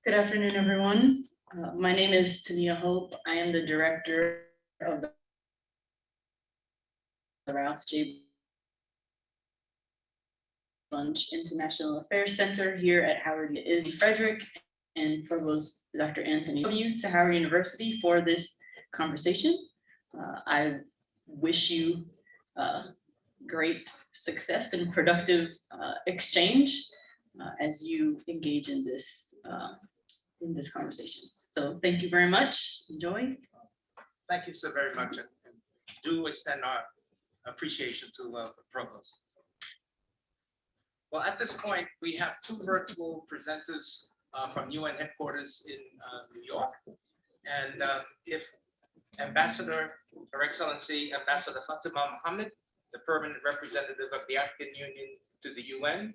Good afternoon, everyone. My name is Tania Hope. I am the director of the Ralph J. Bunch International Affairs Center here at Howard Frederick and Provost Dr. Anthony W. to Howard University for this conversation. I wish you great success and productive exchange as you engage in this conversation. So thank you very much. Enjoy. Thank you so very much, and do extend our appreciation to the Provost. Well, at this point, we have two virtual presenters from UN headquarters in New York. And if Ambassador, Her Excellency Ambassador Fatima Mohammed, the permanent representative of the African Union to the UN,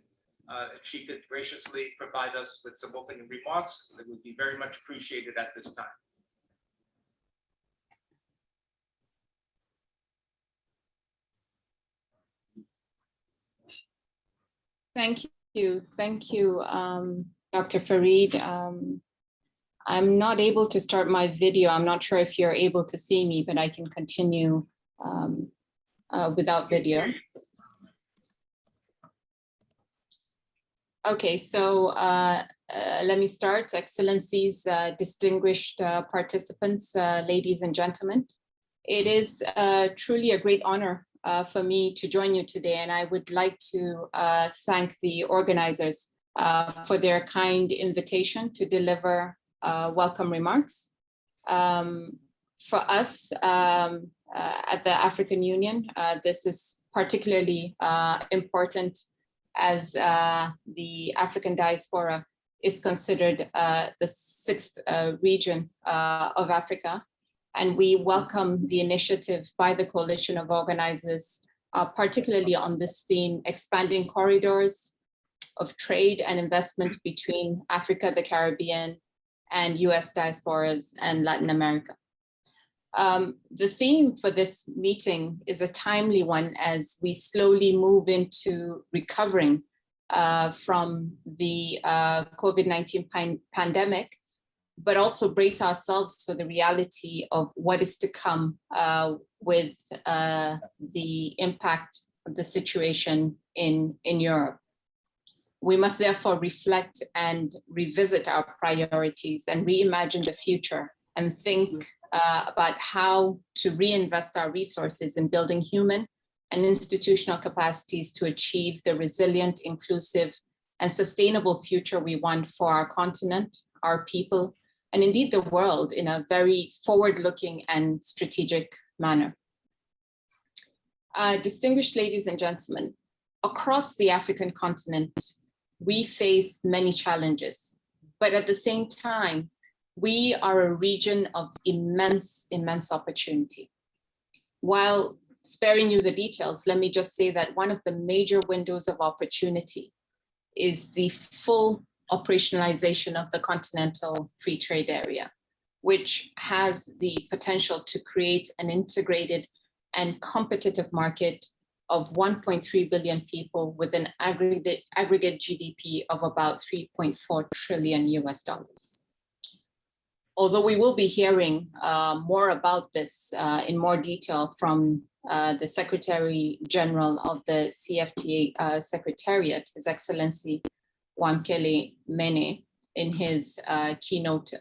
if she could graciously provide us with some opening remarks, it would be very much appreciated at this time. Thank you, Dr. Fareed. I'm not able to start my video. I'm not sure if you're able to see me, but I can continue without video. Okay, so let me start. Excellencies, distinguished participants, ladies and gentlemen. It is truly a great honor for me to join you today, and I would like to thank the organizers for their kind invitation to deliver welcome remarks. For us at the African Union, this is particularly important as the African diaspora is considered the sixth region of Africa. And we welcome the initiative by the coalition of organizers, particularly on this theme, expanding corridors of trade and investment between Africa, the Caribbean, and US diasporas and Latin America. The theme for this meeting is a timely one as we slowly move into recovering from the COVID-19 pandemic, but also brace ourselves for the reality of what is to come with the impact of the situation in Europe. We must therefore reflect and revisit our priorities and reimagine the future and think about how to reinvest our resources in building human and institutional capacities to achieve the resilient, inclusive, and sustainable future we want for our continent, our people, and indeed the world in a very forward-looking and strategic manner. Distinguished ladies and gentlemen, across the African continent, we face many challenges, but at the same time, we are a region of immense opportunity. While sparing you the details, let me just say that one of the major windows of opportunity is the full operationalization of the Continental Free Trade Area, which has the potential to create an integrated and competitive market of 1.3 billion people with an aggregate GDP of about $3.4 trillion US. Although we will be hearing more about this in more detail from the Secretary General of the CFTA Secretariat, His Excellency Wamkele Mene, in his keynote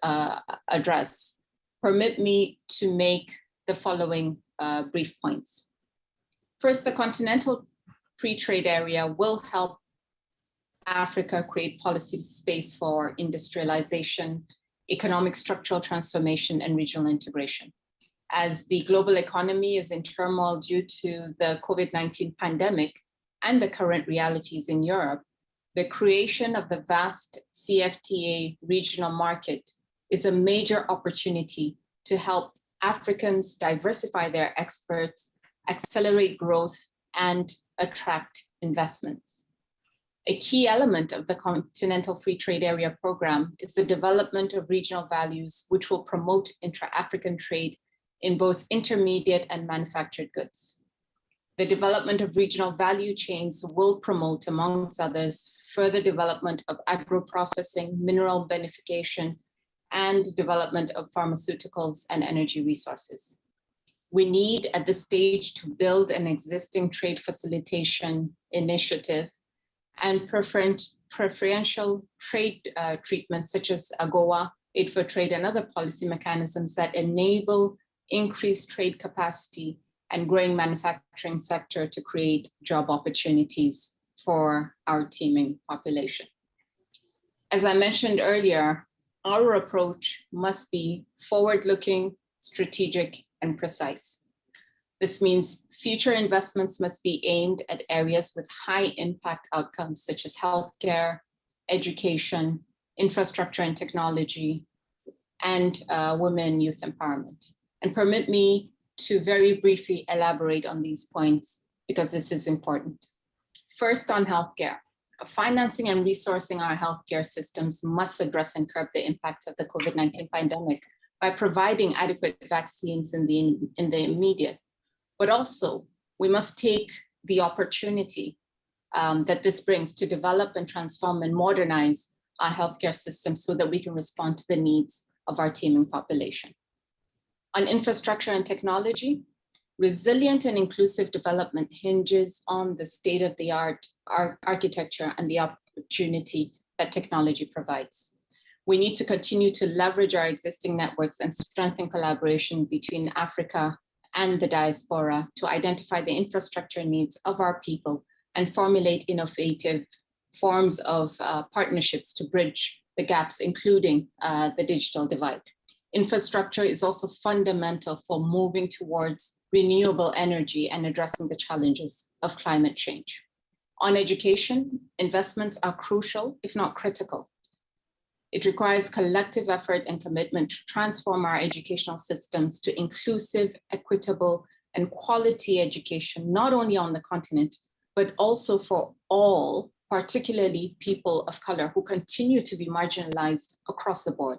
address, permit me to make the following brief points. First, the Continental Free Trade Area will help Africa create policy space for industrialization, economic structural transformation, and regional integration. As the global economy is in turmoil due to the COVID-19 pandemic and the current realities in Europe, the creation of the vast CFTA regional market is a major opportunity to help Africans diversify their exports, accelerate growth, and attract investments. A key element of the Continental Free Trade Area program is the development of regional values, which will promote intra-African trade in both intermediate and manufactured goods. The development of regional value chains will promote, amongst others, further development of agro-processing, mineral beneficiation, and development of pharmaceuticals and energy resources. We need at this stage to build an existing trade facilitation initiative and preferential trade treatments such as AGOA, Aid for Trade, and other policy mechanisms that enable increased trade capacity and growing manufacturing sector to create job opportunities for our teeming population. As I mentioned earlier, our approach must be forward-looking, strategic, and precise. This means future investments must be aimed at areas with high impact outcomes such as healthcare, education, infrastructure and technology, and women and youth empowerment. And permit me to very briefly elaborate on these points because this is important. First, on healthcare. Financing and resourcing our healthcare systems must address and curb the impact of the COVID-19 pandemic by providing adequate vaccines in the immediate. But also, we must take the opportunity that this brings to develop and transform and modernize our healthcare system so that we can respond to the needs of our teeming population. On infrastructure and technology, resilient and inclusive development hinges on the state-of-the-art architecture and the opportunity that technology provides. We need to continue to leverage our existing networks and strengthen collaboration between Africa and the diaspora to identify the infrastructure needs of our people and formulate innovative forms of partnerships to bridge the gaps, including the digital divide. Infrastructure is also fundamental for moving towards renewable energy and addressing the challenges of climate change. On education, investments are crucial, if not critical. It requires collective effort and commitment to transform our educational systems to inclusive, equitable, and quality education, not only on the continent, but also for all, particularly people of color who continue to be marginalized across the board.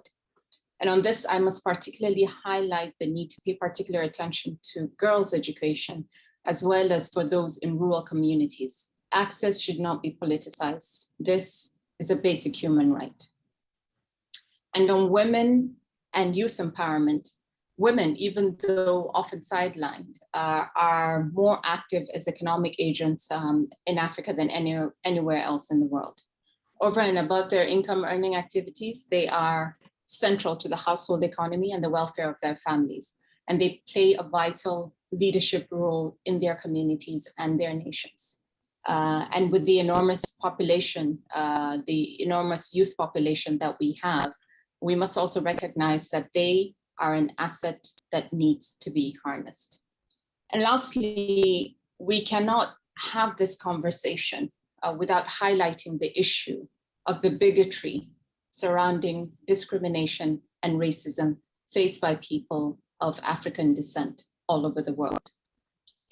And on this, I must particularly highlight the need to pay particular attention to girls' education, as well as for those in rural communities. Access should not be politicized. This is a basic human right. And on women and youth empowerment, women, even though often sidelined, are more active as economic agents in Africa than anywhere else in the world. Over and above their income earning activities, they are central to the household economy and the welfare of their families. And they play a vital leadership role in their communities and their nations. And with the enormous population, the enormous youth population that we have, we must also recognize that they are an asset that needs to be harnessed. And lastly, we cannot have this conversation without highlighting the issue of the bigotry surrounding discrimination and racism faced by people of African descent all over the world.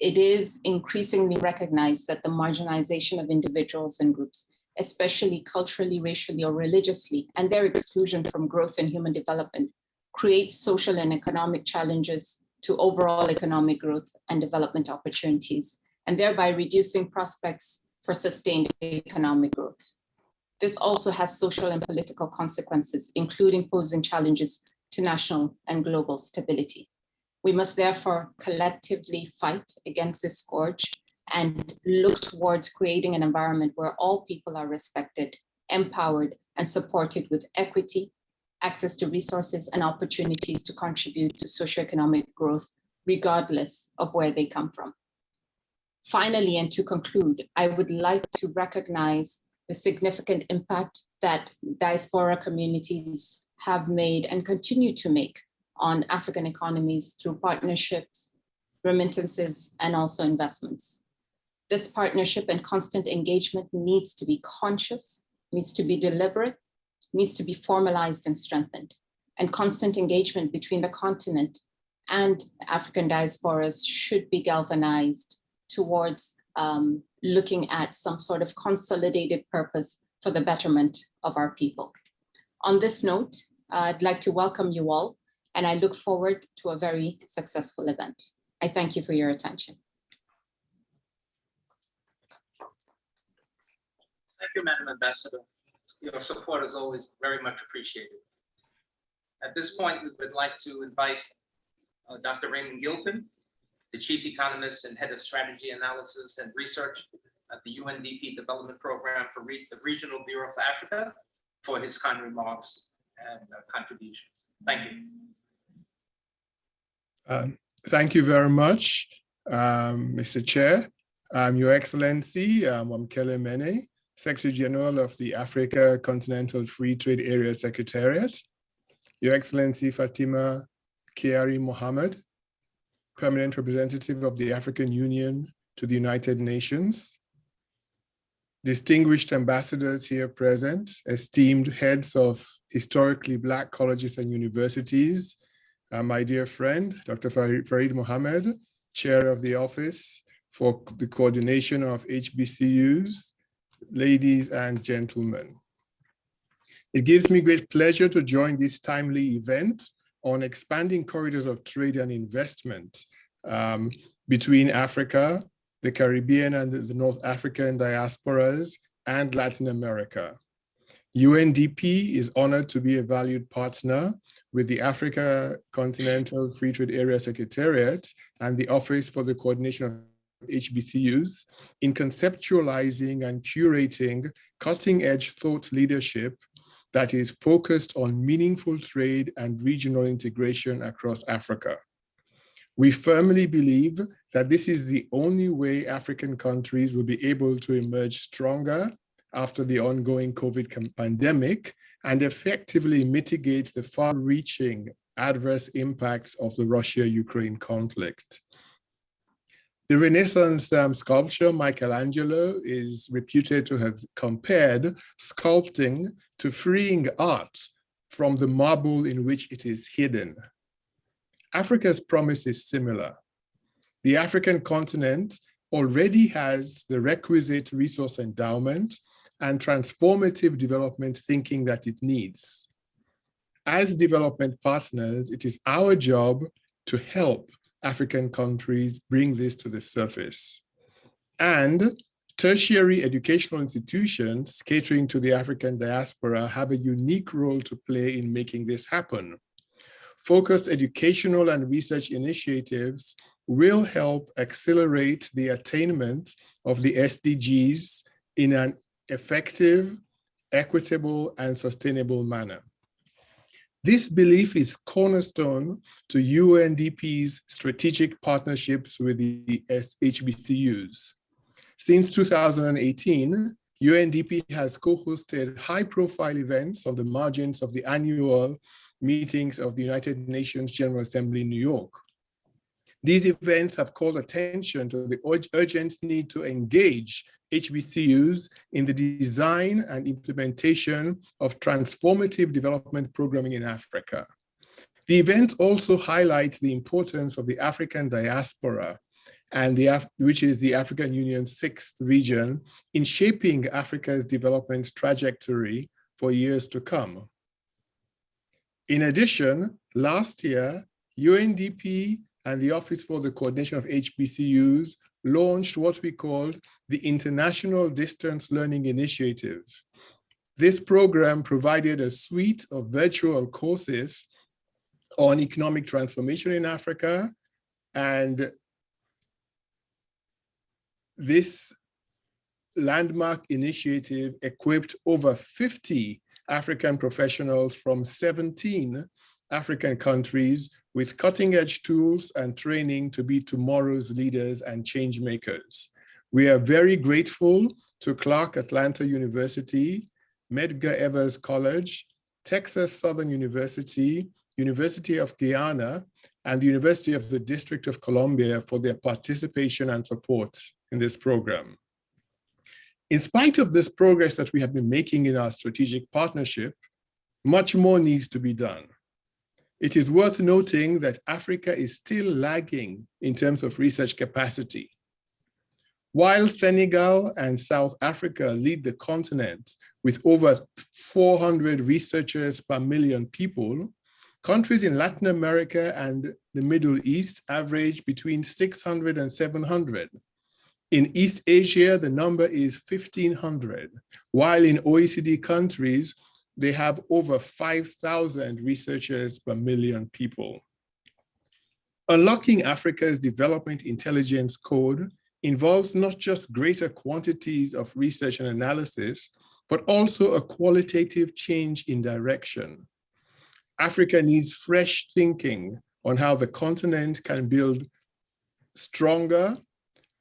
It is increasingly recognized that the marginalization of individuals and groups, especially culturally, racially, or religiously, and their exclusion from growth and human development creates social and economic challenges to overall economic growth and development opportunities, and thereby reducing prospects for sustained economic growth. This also has social and political consequences, including posing challenges to national and global stability. We must therefore collectively fight against this scourge and look towards creating an environment where all people are respected, empowered, and supported with equity, access to resources, and opportunities to contribute to socioeconomic growth, regardless of where they come from. Finally, and to conclude, I would like to recognize the significant impact that diaspora communities have made and continue to make on African economies through partnerships, remittances, and also investments. This partnership and constant engagement needs to be conscious, needs to be deliberate, needs to be formalized and strengthened. And constant engagement between the continent and African diasporas should be galvanized towards looking at some sort of consolidated purpose for the betterment of our people. On this note, I'd like to welcome you all, and I look forward to a very successful event. I thank you for your attention. Thank you, Madam Ambassador. Your support is always very much appreciated. At this point, we would like to invite Dr. Raymond Gilpin, the Chief Economist and Head of Strategy Analysis and Research at the UNDP Development Program for the Regional Bureau for Africa, for his kind remarks and contributions. Thank you. Thank you very much, Mr. Chair. Your Excellency, I'm Kele Mene, Secretary General of the Africa Continental Free Trade Area Secretariat. Your Excellency Fatima Kiari Mohammed, Permanent Representative of the African Union to the United Nations. Distinguished ambassadors here present, esteemed heads of historically Black colleges and universities, my dear friend, Dr. Farid Mohammed, Chair of the Office for the Coordination of HBCUs, ladies and gentlemen. It gives me great pleasure to join this timely event on expanding corridors of trade and investment between Africa, the Caribbean and the North African diasporas, and Latin America. UNDP is honored to be a valued partner with the Africa Continental Free Trade Area Secretariat and the Office for the Coordination of HBCUs in conceptualizing and curating cutting-edge thought leadership that is focused on meaningful trade and regional integration across Africa. We firmly believe that this is the only way African countries will be able to emerge stronger after the ongoing COVID pandemic and effectively mitigate the far-reaching adverse impacts of the Russia-Ukraine conflict. The Renaissance sculptor Michelangelo is reputed to have compared sculpting to freeing art from the marble in which it is hidden. Africa's promise is similar. The African continent already has the requisite resource endowment and transformative development thinking that it needs. As development partners, it is our job to help African countries bring this to the surface. And tertiary educational institutions catering to the African diaspora have a unique role to play in making this happen. Focused educational and research initiatives will help accelerate the attainment of the SDGs in an effective, equitable, and sustainable manner. This belief is cornerstone to UNDP's strategic partnerships with the HBCUs. Since 2018, UNDP has co-hosted high-profile events on the margins of the annual meetings of the United Nations General Assembly in New York. These events have called attention to the urgent need to engage HBCUs in the design and implementation of transformative development programming in Africa. The event also highlights the importance of the African diaspora, and which is the African Union's 6th region, in shaping Africa's development trajectory for years to come. In addition, last year, UNDP and the Office for the Coordination of HBCUs launched what we called the International Distance Learning Initiative. This program provided a suite of virtual courses on economic transformation in Africa, and this landmark initiative equipped over 50 African professionals from 17 African countries with cutting-edge tools and training to be tomorrow's leaders and change makers. We are very grateful to Clark Atlanta University, Medgar Evers College, Texas Southern University, University of Guyana, and the University of the District of Columbia for their participation and support in this program. In spite of this progress that we have been making in our strategic partnership, much more needs to be done. It is worth noting that Africa is still lagging in terms of research capacity. While Senegal and South Africa lead the continent with over 400 researchers per million people, countries in Latin America and the Middle East average between 600 and 700. In East Asia, the number is 1,500, while in OECD countries, they have over 5,000 researchers per million people. Unlocking Africa's development intelligence code involves not just greater quantities of research and analysis, but also a qualitative change in direction. Africa needs fresh thinking on how the continent can build stronger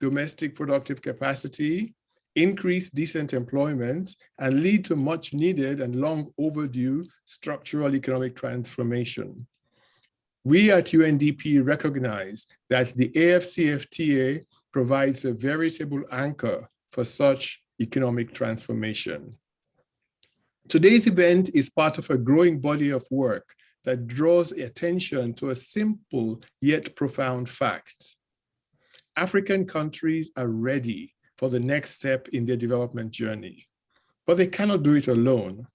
domestic productive capacity, increase decent employment, and lead to much needed and long overdue structural economic transformation. We at UNDP recognize that the AFCFTA provides a veritable anchor for such economic transformation. Today's event is part of a growing body of work that draws attention to a simple yet profound fact. African countries are ready for the next step in their development journey, but they cannot do it alone.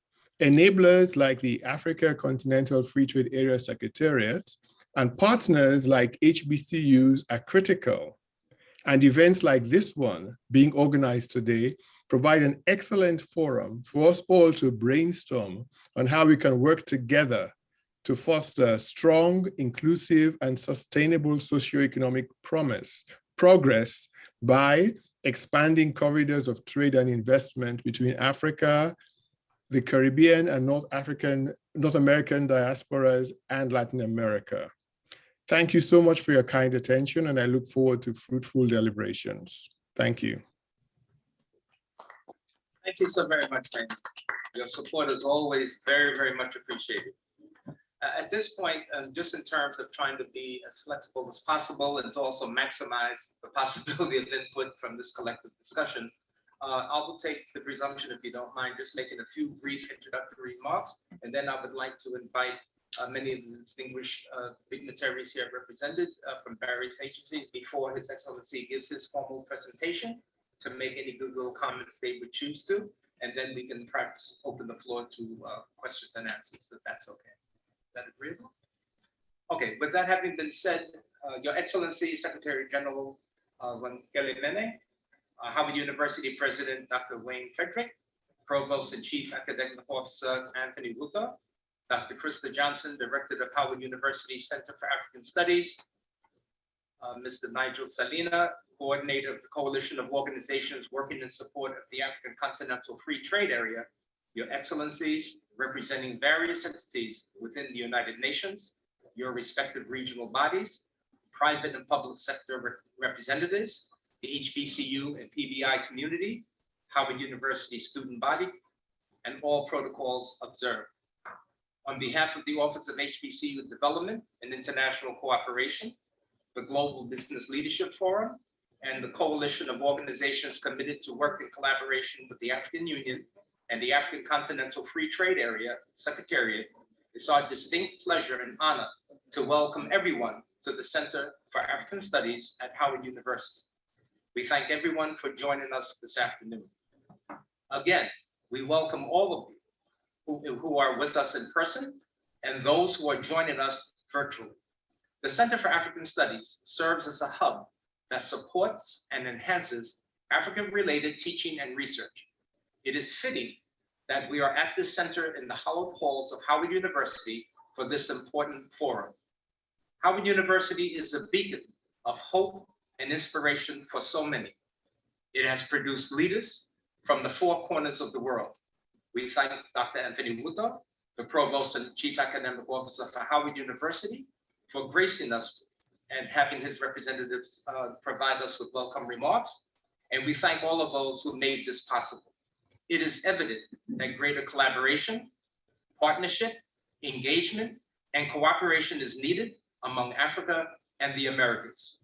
Enablers like the Africa Continental Free Trade Area Secretariat and partners like HBCUs are critical. And events like this one being organized today provide an excellent forum for us all to brainstorm on how we can work together to foster strong, inclusive, and sustainable socioeconomic progress by expanding corridors of trade and investment between Africa, the Caribbean and North American diasporas, and Latin America. Thank you so much for your kind attention, and I look forward to fruitful deliberations. Thank you. Thank you so very much, Frank. Your support is always very, very much appreciated. At this point, just in terms of trying to be as flexible as possible and to also maximize the possibility of input from this collective discussion, I will take the presumption, if you don't mind, just making a few brief introductory remarks, and then I would like to invite many of the distinguished dignitaries here represented from various agencies before His Excellency gives his formal presentation to make any goodwill comments they would choose to, and then we can perhaps open the floor to questions and answers, if that's okay. Is that agreeable? Okay, with that having been said, Your Excellency, Secretary General Wangele Mene, Howard University President Dr. Wayne Frederick, Provost and Chief Academic Officer Anthony Wuther, Dr. Krista Johnson, Director of Howard University Center for African Studies, Mr. Nigel Salina, Coordinator of the Coalition of Organizations Working in Support of the African Continental Free Trade Area, Your Excellencies, representing various entities within the United Nations, your respective regional bodies, private and public sector representatives, the HBCU and PBI community, Howard University student body, and all protocols observed. On behalf of the Office of HBCU Development and International Cooperation, the Global Business Leadership Forum, and the Coalition of Organizations committed to work in collaboration with the African Union and the African Continental Free Trade Area Secretariat, it's our distinct pleasure and honor to welcome everyone to the Center for African Studies at Howard University. We thank everyone for joining us this afternoon. Again, we welcome all of you who are with us in person and those who are joining us virtually. The Center for African Studies serves as a hub that supports and enhances African-related teaching and research. It is fitting that we are at this center in the hallowed halls of Howard University for this important forum. Howard University is a beacon of hope and inspiration for so many. It has produced leaders from the four corners of the world. We thank Dr. Anthony Wuther, the Provost and Chief Academic Officer for Howard University, for gracing us and having his representatives provide us with welcome remarks. And we thank all of those who made this possible. It is evident that greater collaboration, partnership, engagement, and cooperation is needed among Africa and the Americas.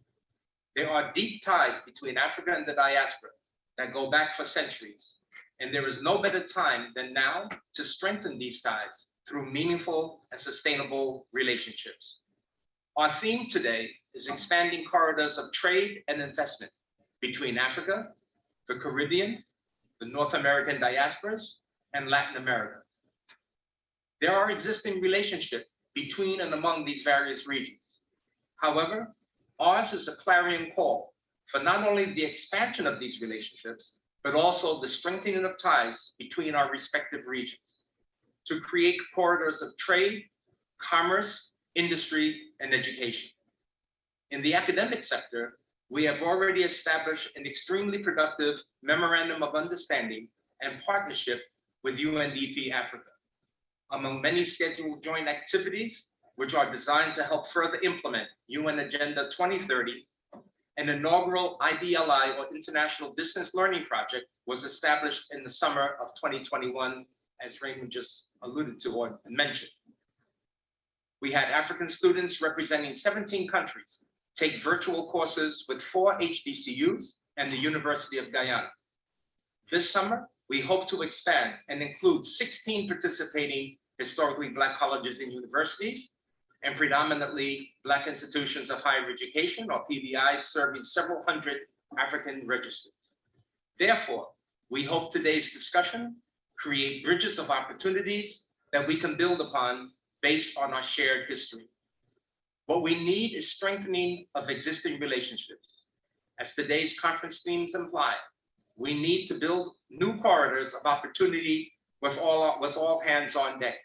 There are deep ties between Africa and the diaspora that go back for centuries, and there is no better time than now to strengthen these ties through meaningful and sustainable relationships. Our theme today is expanding corridors of trade and investment between Africa, the Caribbean, the North American diasporas, and Latin America. There are existing relationships between and among these various regions. However, ours is a clarion call for not only the expansion of these relationships, but also the strengthening of ties between our respective regions to create corridors of trade, commerce, industry, and education. In the academic sector, we have already established an extremely productive memorandum of understanding and partnership with UNDP Africa. Among many scheduled joint activities, which are designed to help further implement UN Agenda 2030, an inaugural IDLI, or International Distance Learning Project, was established in the summer of 2021, as Raymond just alluded to or mentioned. We had African students representing 17 countries take virtual courses with 4 HBCUs and the University of Guyana. This summer, we hope to expand and include 16 participating historically Black colleges and universities, and predominantly Black institutions of higher education, or PBIs, serving several hundred African registrants. Therefore, we hope today's discussion create bridges of opportunities that we can build upon based on our shared history. What we need is strengthening of existing relationships. As today's conference themes imply, we need to build new corridors of opportunity with all hands on deck.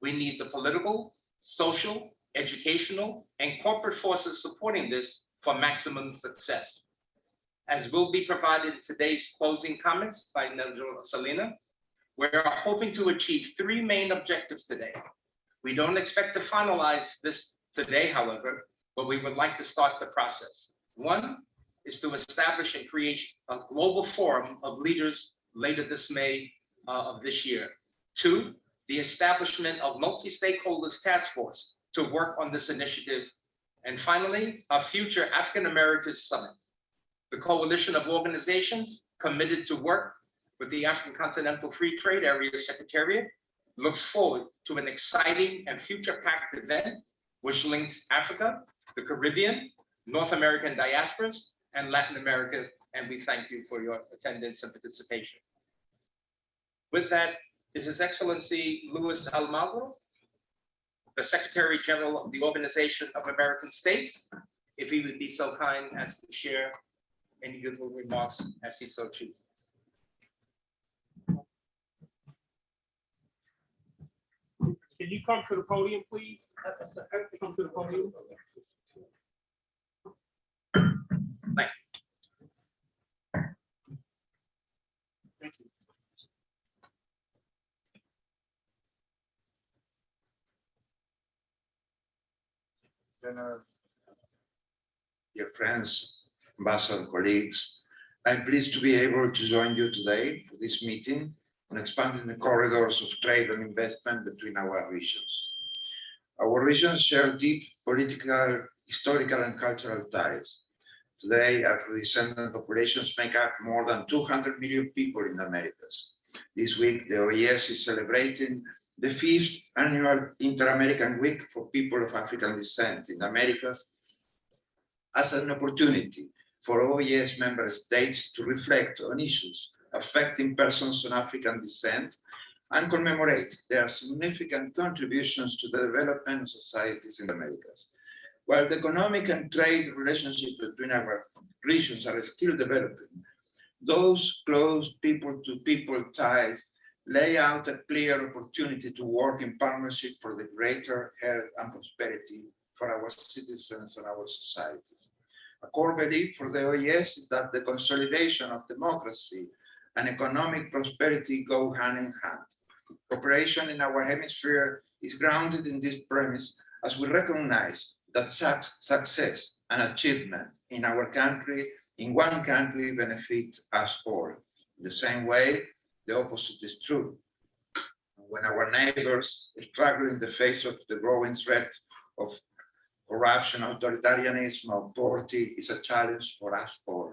We need the political, social, educational, and corporate forces supporting this for maximum success. As will be provided in today's closing comments by Neljo Salina, we're hoping to achieve 3 main objectives today. We don't expect to finalize this today, however, but we would like to start the process. 1 is to establish and create a global forum of leaders later this May of this year. 2, the establishment of multi-stakeholders task force to work on this initiative. And finally, a future African Americans Summit. The coalition of organizations committed to work with the African Continental Free Trade Area Secretariat looks forward to an exciting and future-packed event which links Africa, the Caribbean, North American diasporas, and Latin America, and we thank you for your attendance and participation. With that, is His Excellency Luis Almagro, the Secretary General of the Organization of American States, if he would be so kind as to share any good remarks as he so chooses. Can you come to the podium, please? Come to the podium. Thank you. Thank you. Dear friends, ambassador colleagues, I'm pleased to be able to join you today for this meeting on expanding the corridors of trade and investment between our regions. Our regions share deep political, historical, and cultural ties. Today, Afro-descendant populations make up more than 200 million people in the Americas. This week, the OES is celebrating the 5th annual Inter-American Week for people of African descent in the Americas as an opportunity for OES member states to reflect on issues affecting persons of African descent and commemorate their significant contributions to the development of societies in the Americas. While the economic and trade relationships between our regions are still developing, those close people-to-people ties lay out a clear opportunity to work in partnership for the greater health and prosperity for our citizens and our societies. A core belief for the OES is that the consolidation of democracy and economic prosperity go hand in hand. Cooperation in our hemisphere is grounded in this premise as we recognize that success and achievement in our country, in one country, benefit us all. In the same way, the opposite is true. When our neighbors struggle in the face of the growing threat of corruption, authoritarianism, or poverty, is a challenge for us all.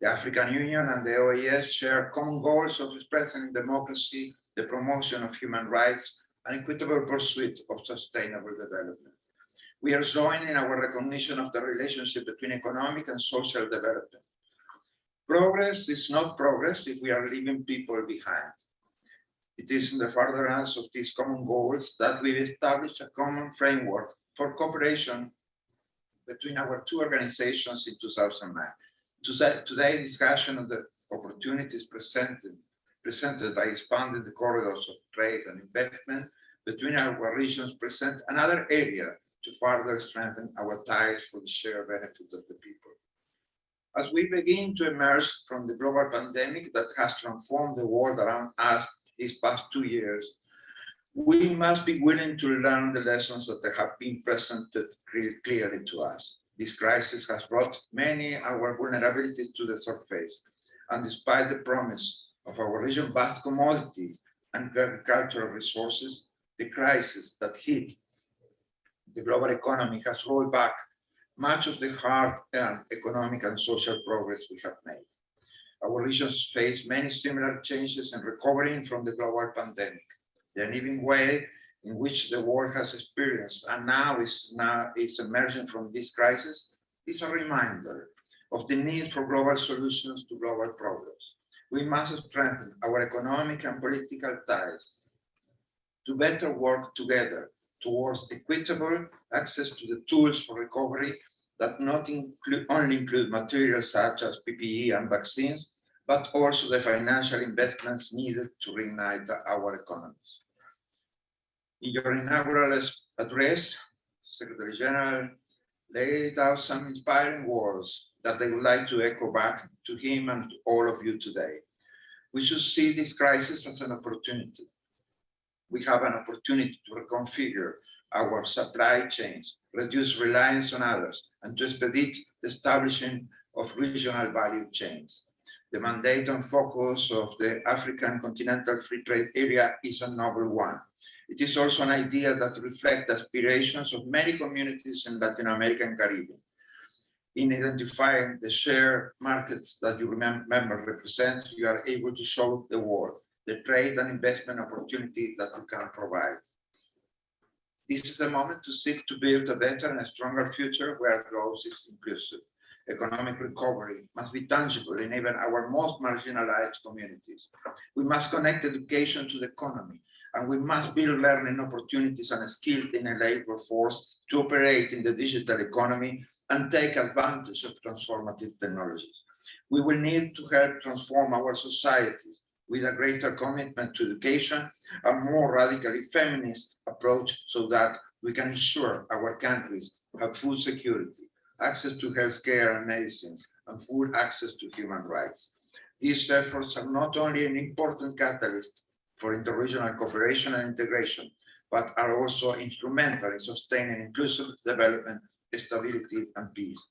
The African Union and the OES share common goals of strengthening democracy, the promotion of human rights, and equitable pursuit of sustainable development. We are joined in our recognition of the relationship between economic and social development. Progress is not progress if we are leaving people behind. It is in the furtherance of these common goals that we established a common framework for cooperation between our 2 organizations in 2009. Today's discussion of the opportunities presented by expanding the corridors of trade and investment between our regions present another area to further strengthen our ties for the shared benefit of the people. As we begin to emerge from the global pandemic that has transformed the world around us these past 2 years, we must be willing to learn the lessons that have been presented clearly to us. This crisis has brought many of our vulnerabilities to the surface, and despite the promise of our region's vast commodities and agricultural resources, the crisis that hit the global economy has rolled back much of the hard-earned economic and social progress we have made. Our regions face many similar changes and recovering from the global pandemic. The uneven way in which the world has experienced and now is emerging from this crisis is a reminder of the need for global solutions to global problems. We must strengthen our economic and political ties to better work together towards equitable access to the tools for recovery that not only include materials such as PPE and vaccines, but also the financial investments needed to reignite our economies. In your inaugural address, Secretary General laid out some inspiring words that I would like to echo back to him and to all of you today. We should see this crisis as an opportunity. We have an opportunity to reconfigure our supply chains, reduce reliance on others, and to expedite the establishment of regional value chains. The mandate and focus of the African Continental Free Trade Area is a novel one. It is also an idea that reflects aspirations of many communities in Latin America and Caribbean. In identifying the shared markets that you remember represent, you are able to show the world the trade and investment opportunity that we can provide. This is a moment to seek to build a better and a stronger future where growth is inclusive. Economic recovery must be tangible in even our most marginalized communities. We must connect education to the economy, and we must build learning opportunities and skills in a labor force to operate in the digital economy and take advantage of transformative technologies. We will need to help transform our societies with a greater commitment to education, a more radically feminist approach so that we can ensure our countries have food security, access to healthcare and medicines, and full access to human rights. These efforts are not only an important catalyst for interregional cooperation and integration, but are also instrumental in sustaining inclusive development, stability, and peace.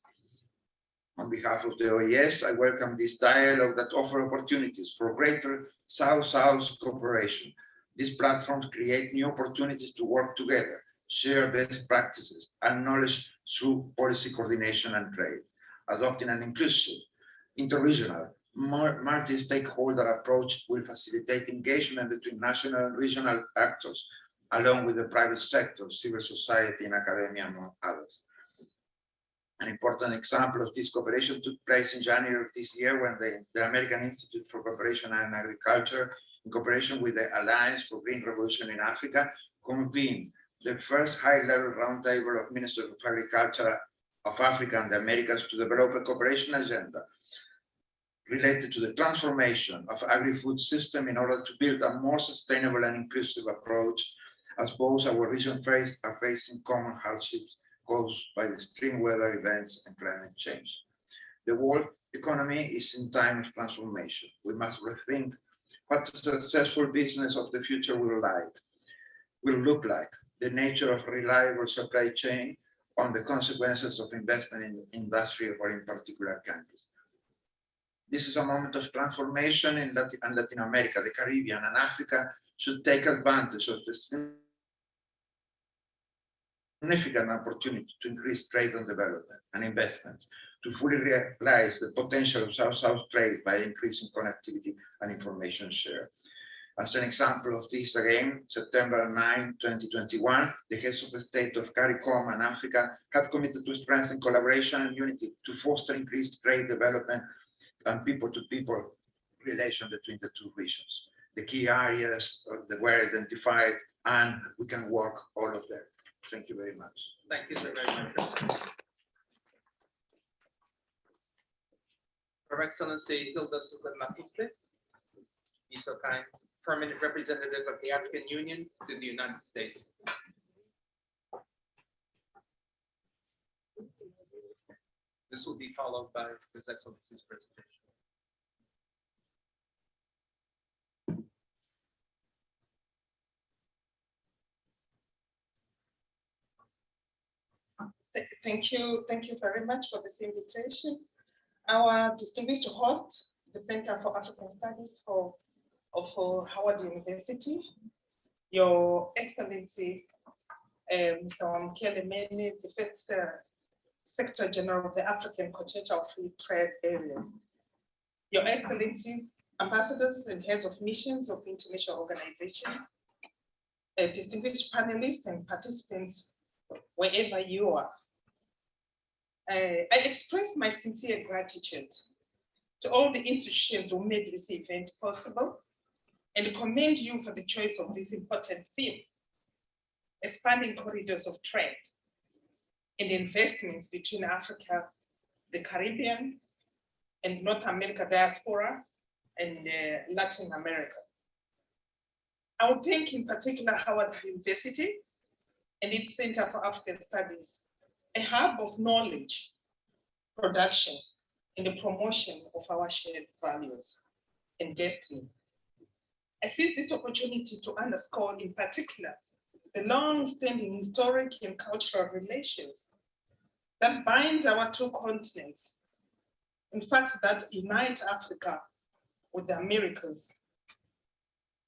On behalf of the OAS, I welcome this dialogue that offers opportunities for greater South-South cooperation. These platforms create new opportunities to work together, share best practices, and knowledge through policy coordination and trade. Adopting an inclusive, interregional, multi-stakeholder approach will facilitate engagement between national and regional actors, along with the private sector, civil society, and academia, among others. An important example of this cooperation took place in January of this year when the American Institute for Cooperation and Agriculture, in cooperation with the Alliance for Green Revolution in Africa, convened the first high-level roundtable of Ministers of Agriculture of Africa and the Americas to develop a cooperation agenda related to the transformation of agri-food system in order to build a more sustainable and inclusive approach, as both our region are facing common hardships caused by the extreme weather events and climate change. The world economy is in time of transformation. We must rethink what the successful business of the future will look like, the nature of reliable supply chain, on the consequences of investment in industry or in particular countries. This is a moment of transformation in Latin America, the Caribbean, and Africa should take advantage of the significant opportunity to increase trade and development and investments, to fully realize the potential of South-South trade by increasing connectivity and information share. As an example of this, again, September 9, 2021, the heads of the state of CARICOM and Africa have committed to strengthen collaboration and unity to foster increased trade development and people-to-people relation between the two regions. The key areas that were identified, and we can work all of them. Thank you very much. Thank you so very much. Her Excellency Hilda Sukan Matufte, be so kind, permanent representative of the African Union to the United States. This will be followed by His Excellency's presentation. Thank you very much for this invitation. Our distinguished host, the Center for African Studies of Howard University, Your Excellency, Mr. Wamkele Mene, the first Secretary General of the African Continental Free Trade Area, Your Excellencies, ambassadors and heads of missions of international organizations, distinguished panelists and participants, wherever you are. I express my sincere gratitude to all the institutions who made this event possible and commend you for the choice of this important theme, expanding corridors of trade and investments between Africa, the Caribbean, and North America diaspora, and Latin America. I would thank in particular Howard University and its Center for African Studies, a hub of knowledge, production, and the promotion of our shared values and destiny. I seize this opportunity to underscore in particular the long-standing historic and cultural relations that bind our two continents, in fact, that unite Africa with the Americas.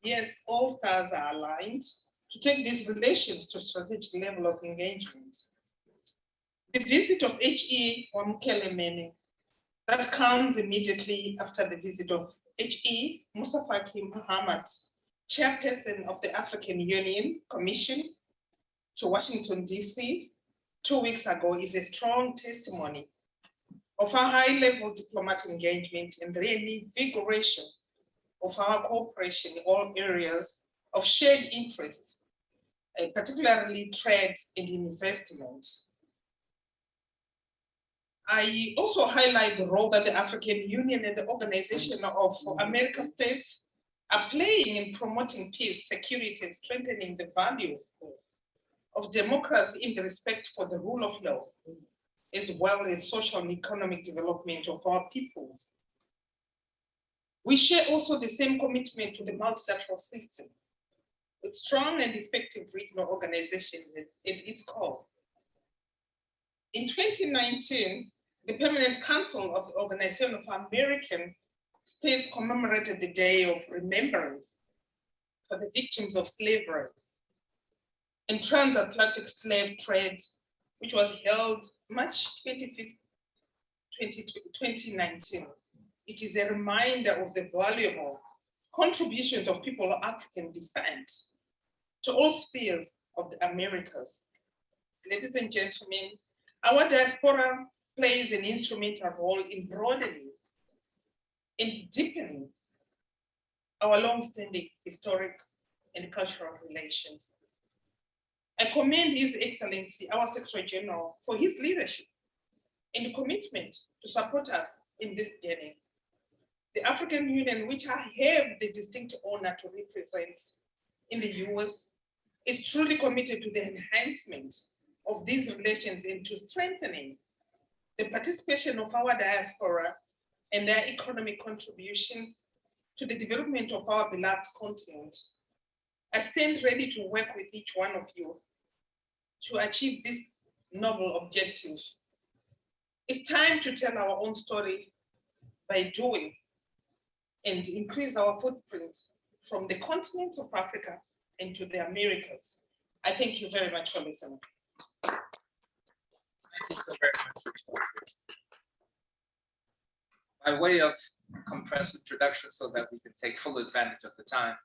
Yes, all stars are aligned to take these relations to a strategic level of engagement. The visit of H.E. Wamkele Mene, that comes immediately after the visit of H.E. Musa Faki Muhammad, chairperson of the African Union Commission, to Washington, D.C. 2 weeks ago, is a strong testimony of our high-level diplomatic engagement and the reinvigoration of our cooperation in all areas of shared interests, particularly trade and investment. I also highlight the role that the African Union and the Organization of American States are playing in promoting peace, security, and strengthening the values of democracy in the respect for the rule of law, as well as social and economic development of our peoples. We share also the same commitment to the multilateral system, with strong and effective regional organizations at its core. In 2019, the Permanent Council of the Organization of American States commemorated the Day of Remembrance for the victims of slavery and transatlantic slave trade, which was held March 25th, 2019. It is a reminder of the valuable contributions of people of African descent to all spheres of the Americas. Ladies and gentlemen, our diaspora plays an instrumental role in broadening and deepening our long-standing historic and cultural relations. I commend His Excellency, our Secretary General, for his leadership and commitment to support us in this journey. The African Union, which I have the distinct honor to represent in the US, is truly committed to the enhancement of these relations and to strengthening the participation of our diaspora and their economic contribution to the development of our beloved continent. I stand ready to work with each one of you to achieve this noble objective. It's time to tell our own story by doing and increase our footprint from the continent of Africa into the Americas. I thank you very much for listening. Thank you so very much. By way of compressed introduction so that we can take full advantage of the time,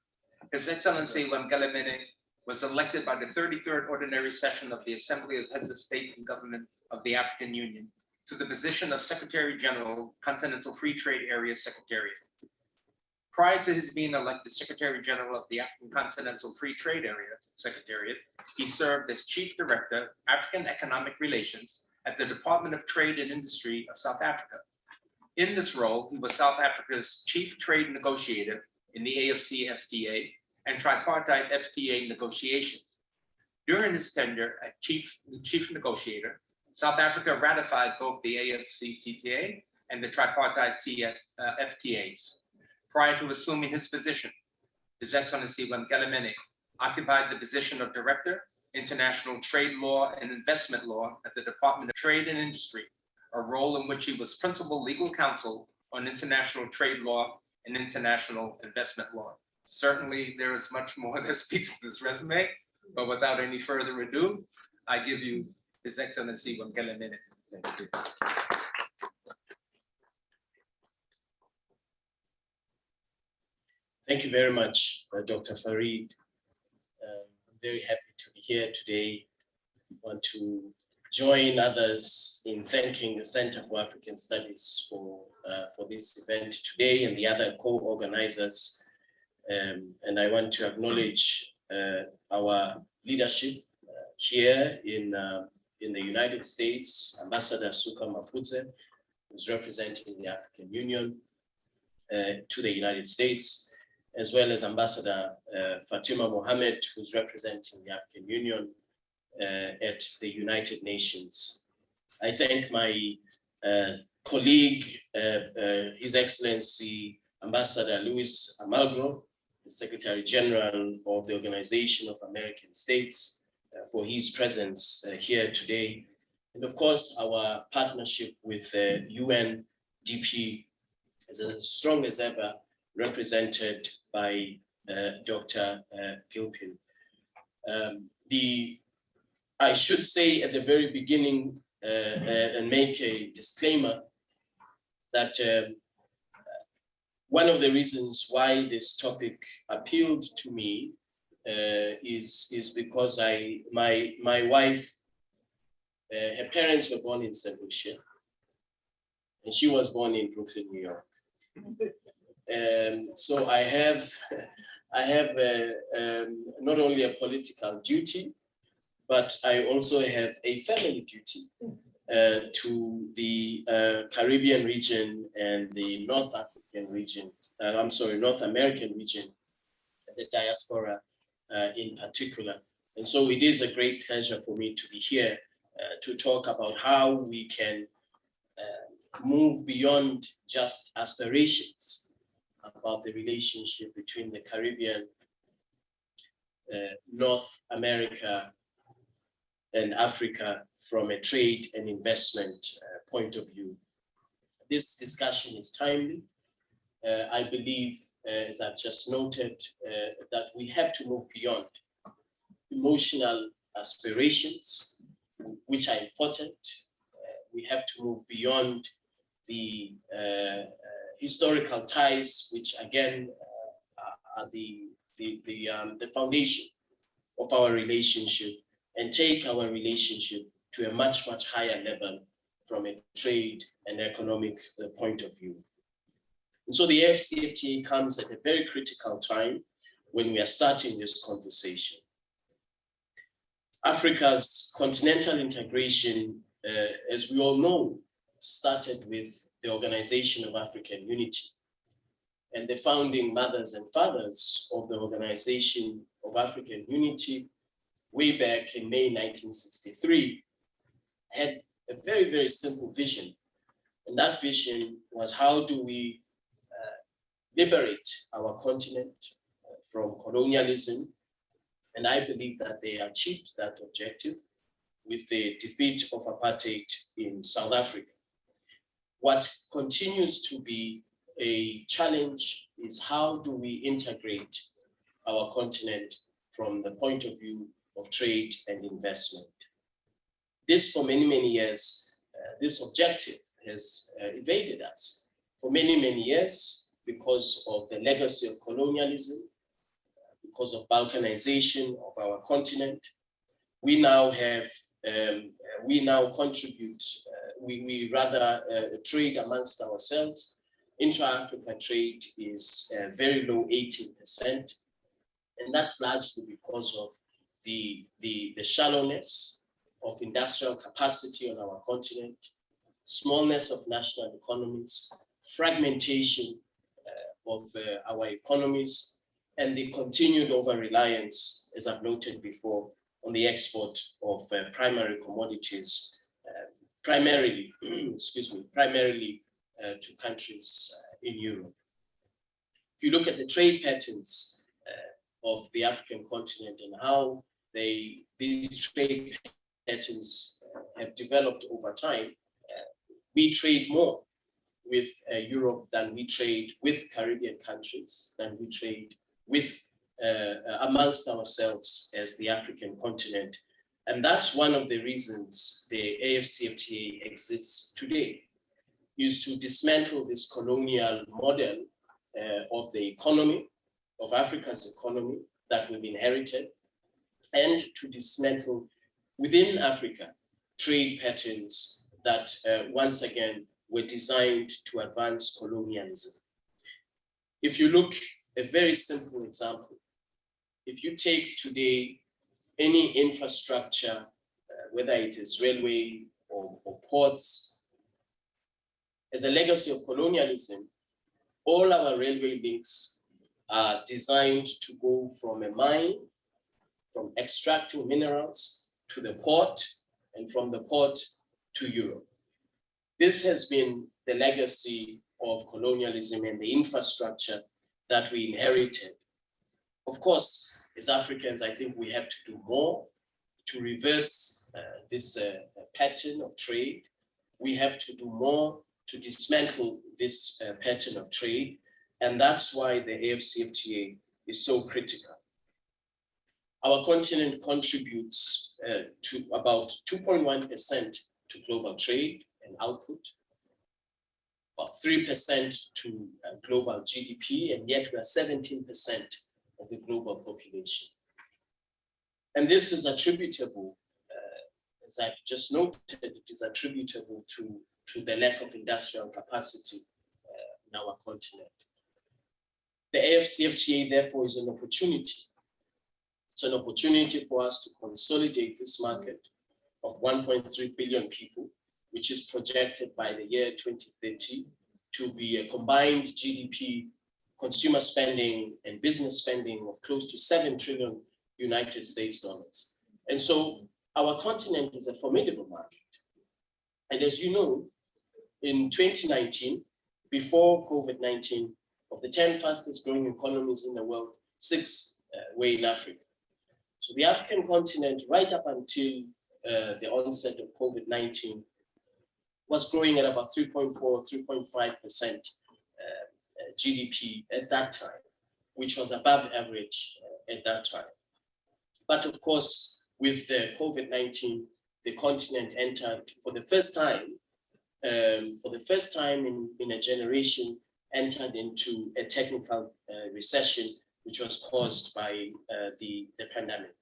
His Excellency Wamkele Mene was elected by the 33rd Ordinary Session of the Assembly of Heads of State and Government of the African Union to the position of Secretary General, Continental Free Trade Area Secretariat. Prior to his being elected Secretary General of the African Continental Free Trade Area Secretariat, he served as Chief Director, African Economic Relations at the Department of Trade and Industry of South Africa. In this role, he was South Africa's chief trade negotiator in the AFC-FTA and tripartite FTA negotiations. During his tenure as chief negotiator, South Africa ratified both the AFC-CTA and the tripartite FTAs. Prior to assuming his position, His Excellency Wamkele occupied the position of Director, International Trade Law and Investment Law at the Department of Trade and Industry, a role in which he was principal legal counsel on international trade law and international investment law. Certainly, there is much more that speaks to this resume, but without any further ado, I give you His Excellency Wamkele. Thank you. Thank you very much, Dr. Farid. I'm very happy to be here today. I want to join others in thanking the Center for African Studies for this event today and the other co-organizers. And I want to acknowledge our leadership here in the United States, Ambassador Suka Mafudze, who's representing the African Union to the United States, as well as Ambassador Fatima Mohammed, who's representing the African Union at the United Nations. I thank my colleague, His Excellency Ambassador Luis Almagro, the Secretary General of the Organization of American States, for his presence here today. And of course, our partnership with UNDP is as strong as ever, represented by Dr. Gilpin. I should say at the very beginning and make a disclaimer that one of the reasons why this topic appealed to me is because my wife, her parents were born in St. Lucia, and she was born in Brooklyn, New York. So I have not only a political duty, but I also have a family duty to the Caribbean region and the North American region, the diaspora in particular. And so it is a great pleasure for me to be here to talk about how we can move beyond just aspirations about the relationship between the Caribbean, North America, and Africa from a trade and investment point of view. This discussion is timely. I believe, as I've just noted, that we have to move beyond emotional aspirations, which are important. We have to move beyond the historical ties, which again are the foundation of our relationship, and take our relationship to a much, much higher level from a trade and economic point of view. And so the AFCFTA comes at a very critical time when we are starting this conversation. Africa's continental integration, as we all know, started with the Organization of African Unity. And the founding mothers and fathers of the Organization of African Unity, way back in May 1963, had a very, very simple vision. And that vision was, how do we liberate our continent from colonialism? And I believe that they achieved that objective with the defeat of apartheid in South Africa. What continues to be a challenge is, how do we integrate our continent from the point of view of trade and investment? This, for many, many years, this objective has evaded us. For many, many years, because of the legacy of colonialism, because of balkanization of our continent, we now have, we now contribute, we rather trade amongst ourselves. Intra-African trade is very low, 18%. And that's largely because of the shallowness of industrial capacity on our continent, smallness of national economies, fragmentation of our economies, and the continued over-reliance, as I've noted before, on the export of primary commodities, primarily, primarily to countries in Europe. If you look at the trade patterns of the African continent and how these trade patterns have developed over time, we trade more with Europe than we trade with Caribbean countries, than we trade with amongst ourselves as the African continent. And that's one of the reasons the AFCFTA exists today, is to dismantle this colonial model of the economy, of Africa's economy that we've inherited, and to dismantle within Africa trade patterns that once again were designed to advance colonialism. If you look, a very simple example, if you take today any infrastructure, whether it is railway or ports, as a legacy of colonialism, all our railway links are designed to go from a mine, from extracting minerals to the port, and from the port to Europe. This has been the legacy of colonialism and the infrastructure that we inherited. Of course, as Africans, I think we have to do more to reverse this pattern of trade. We have to do more to dismantle this pattern of trade. And that's why the AFCFTA is so critical. Our continent contributes to about 2.1% to global trade and output, about 3% to global GDP, and yet we are 17% of the global population. And this is attributable, as I've just noted, it is attributable to the lack of industrial capacity in our continent. The AFCFTA, therefore, is an opportunity. It's an opportunity for us to consolidate this market of 1.3 billion people, which is projected by the year 2030 to be a combined GDP, consumer spending, and business spending of close to 7 trillion United States dollars. And so our continent is a formidable market. And as you know, in 2019, before COVID-19, of the 10 fastest growing economies in the world, 6 were in Africa. So the African continent, right up until the onset of COVID-19, was growing at about 3.4, 3.5% GDP at that time, which was above average at that time. But of course, with COVID-19, the continent entered for the first time in a generation, entered into a technical recession, which was caused by the pandemic.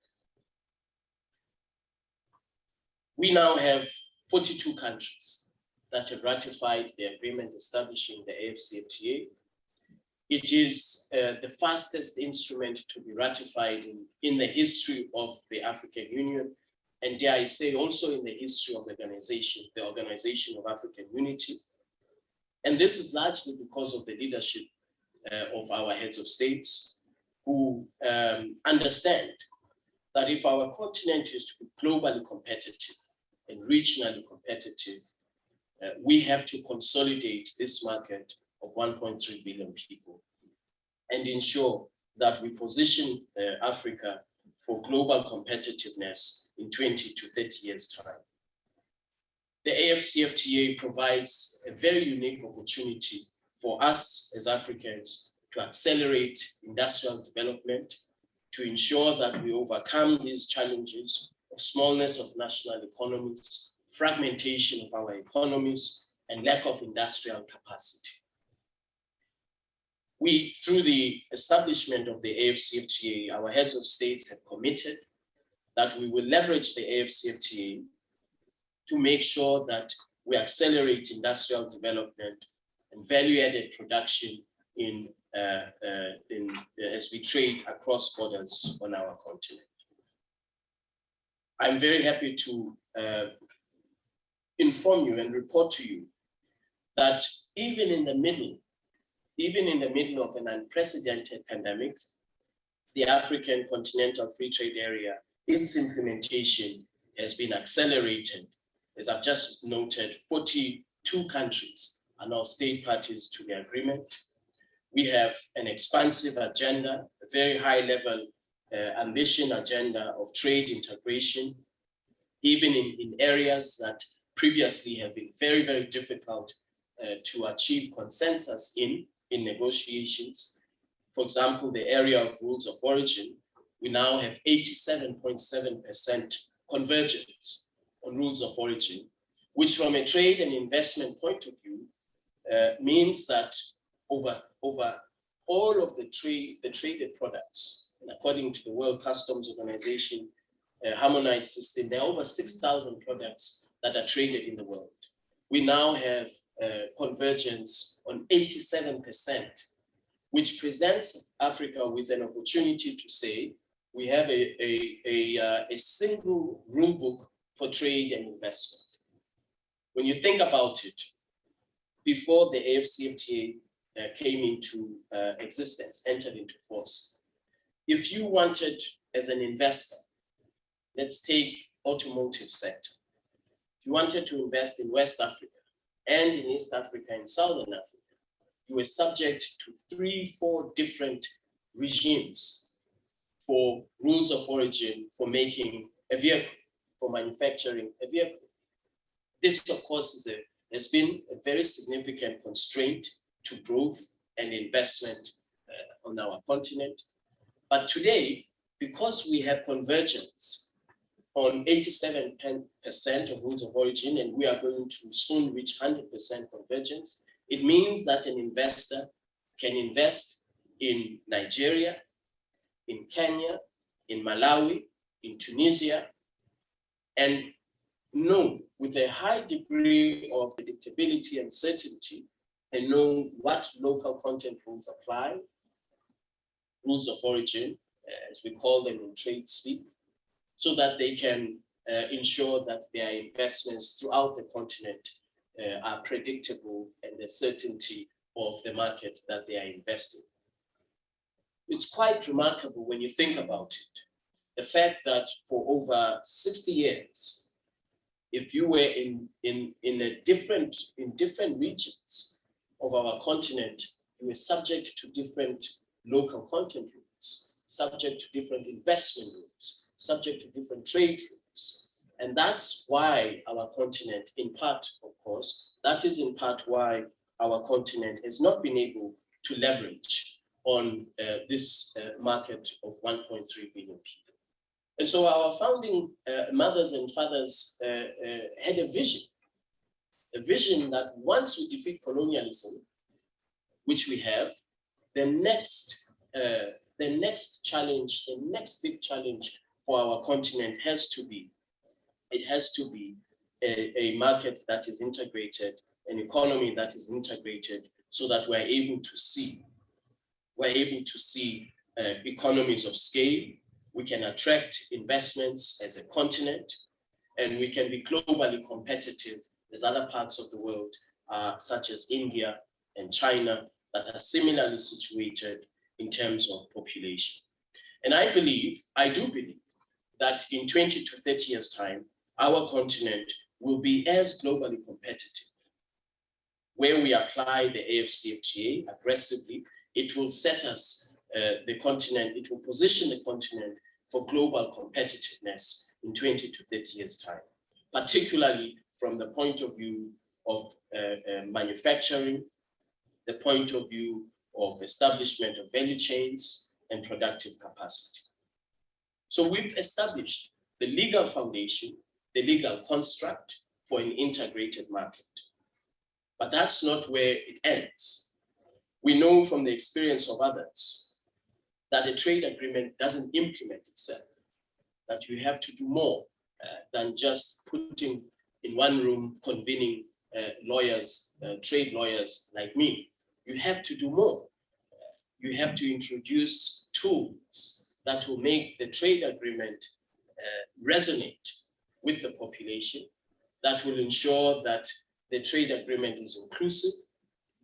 We now have 42 countries that have ratified the agreement establishing the AFCFTA. It is the fastest instrument to be ratified in the history of the African Union, and dare I say also in the history of the Organization of African Unity. And this is largely because of the leadership of our heads of states, who understand that if our continent is to be globally competitive and regionally competitive, we have to consolidate this market of 1.3 billion people and ensure that we position Africa for global competitiveness in 20 to 30 years' time. The AFCFTA provides a very unique opportunity for us as Africans to accelerate industrial development, to ensure that we overcome these challenges of smallness of national economies, fragmentation of our economies, and lack of industrial capacity. We, through the establishment of the AFCFTA, our heads of states have committed that we will leverage the AFCFTA to make sure that we accelerate industrial development and value-added production as we trade across borders on our continent. I'm very happy to inform you and report to you that even in the middle of an unprecedented pandemic, the African Continental Free Trade Area, its implementation has been accelerated. As I've just noted, 42 countries are now state parties to the agreement. We have an expansive agenda, a very high level ambition agenda of trade integration, even in areas that previously have been very, very difficult to achieve consensus in negotiations. For example, the area of rules of origin, we now have 87.7% convergence on rules of origin, which from a trade and investment point of view means that over all of the traded products, and according to the World Customs Organization harmonized system, there are over 6,000 products that are traded in the world. We now have convergence on 87%, which presents Africa with an opportunity to say we have a single rule book for trade and investment. When you think about it, before the AfCFTA came into existence, entered into force, if you wanted as an investor, let's take automotive sector, if you wanted to invest in West Africa and in East Africa and Southern Africa, you were subject to 3-4 different regimes for rules of origin for making a vehicle, for manufacturing a vehicle. This, of course, has been a very significant constraint to growth and investment on our continent. But today, because we have convergence on 87% of rules of origin, and we are going to soon reach 100% convergence, it means that an investor can invest in Nigeria, in Kenya, in Malawi, in Tunisia, and know with a high degree of predictability and certainty, and know what local content rules apply, rules of origin, as we call them in trade speak, so that they can ensure that their investments throughout the continent are predictable and the certainty of the market that they are investing. It's quite remarkable when you think about it. The fact that for over 60 years, if you were in different regions of our continent, you were subject to different local content rules, subject to different investment rules, subject to different trade rules. And that's why our continent, in part, of course, that is in part why our continent has not been able to leverage on this market of 1.3 billion people. And so our founding mothers and fathers had a vision that once we defeat colonialism, which we have, the next challenge, the next big challenge for our continent has to be a market that is integrated, an economy that is integrated, so that we're able to see economies of scale. We can attract investments as a continent, and we can be globally competitive as other parts of the world, such as India and China, that are similarly situated in terms of population. And I do believe that in 20 to 30 years' time, our continent will be as globally competitive. Where we apply the AfCFTA aggressively, it will set us, it will position the continent for global competitiveness in 20 to 30 years' time, particularly from the point of view of manufacturing, the point of view of establishment of value chains and productive capacity. So we've established the legal foundation, the legal construct for an integrated market. But that's not where it ends. We know from the experience of others that a trade agreement doesn't implement itself, that you have to do more than just putting in one room, convening lawyers, trade lawyers like me. You have to do more. You have to introduce tools that will make the trade agreement resonate with the population, that will ensure that the trade agreement is inclusive,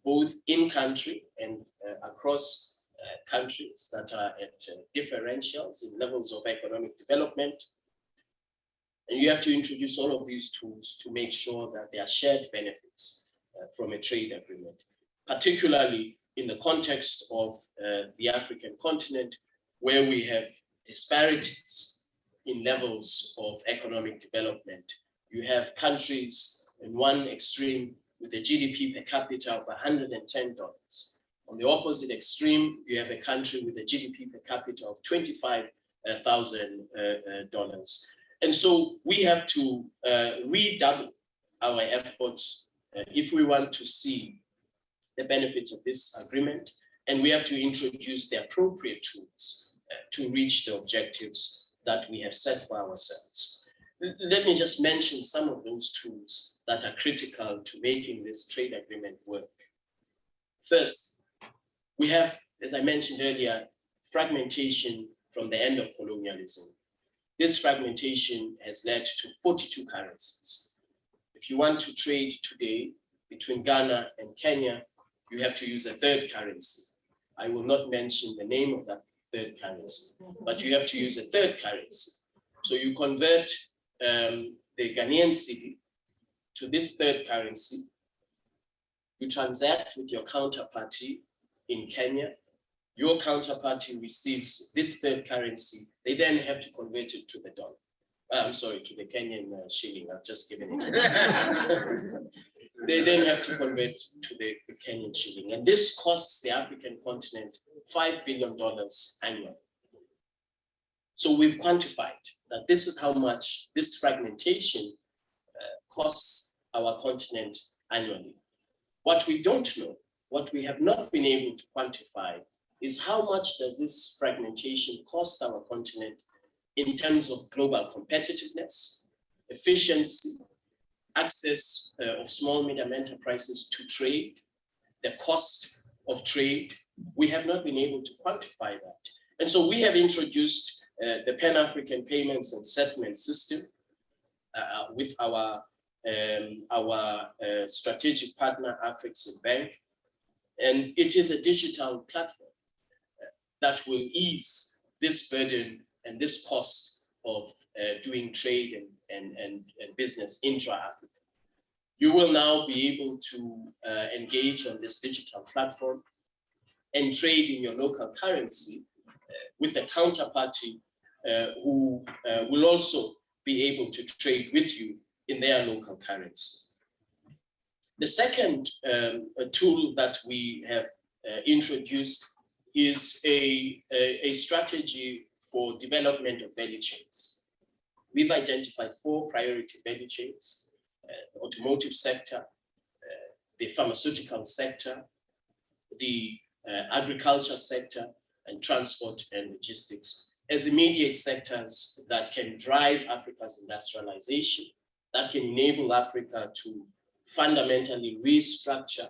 both in country and across countries that are at differentials in levels of economic development. And you have to introduce all of these tools to make sure that there are shared benefits from a trade agreement, particularly in the context of the African continent, where we have disparities in levels of economic development. You have countries in one extreme with a GDP per capita of $110. On the opposite extreme, you have a country with a GDP per capita of $25,000. And so we have to redouble our efforts if we want to see the benefits of this agreement, and we have to introduce the appropriate tools to reach the objectives that we have set for ourselves. Let me just mention some of those tools that are critical to making this trade agreement work. First, we have, as I mentioned earlier, fragmentation from the end of colonialism. This fragmentation has led to 42 currencies. If you want to trade today between Ghana and Kenya, you have to use a third currency. I will not mention the name of that third currency, but you have to use a third currency. So you convert the Ghanaian cedi to this third currency. You transact with your counterparty in Kenya. Your counterparty receives this third currency. They then have to convert it to the dollar. I'm sorry, to the Kenyan shilling. I've just given it. They then have to convert to the Kenyan shilling. And this costs the African continent $5 billion annually. So we've quantified that this is how much this fragmentation costs our continent annually. What we don't know, what we have not been able to quantify, is how much does this fragmentation cost our continent in terms of global competitiveness, efficiency, access of small medium enterprises to trade, the cost of trade. We have not been able to quantify that. And so we have introduced the Pan-African Payments and Settlement System with our strategic partner, Afrexim Bank. And it is a digital platform that will ease this burden and this cost of doing trade and business intra-Africa. You will now be able to engage on this digital platform and trade in your local currency with a counterparty who will also be able to trade with you in their local currency. The second tool that we have introduced is a strategy for development of value chains. We've identified 4 priority value chains: the automotive sector, the pharmaceutical sector, the agriculture sector, and transport and logistics as immediate sectors that can drive Africa's industrialization, that can enable Africa to fundamentally restructure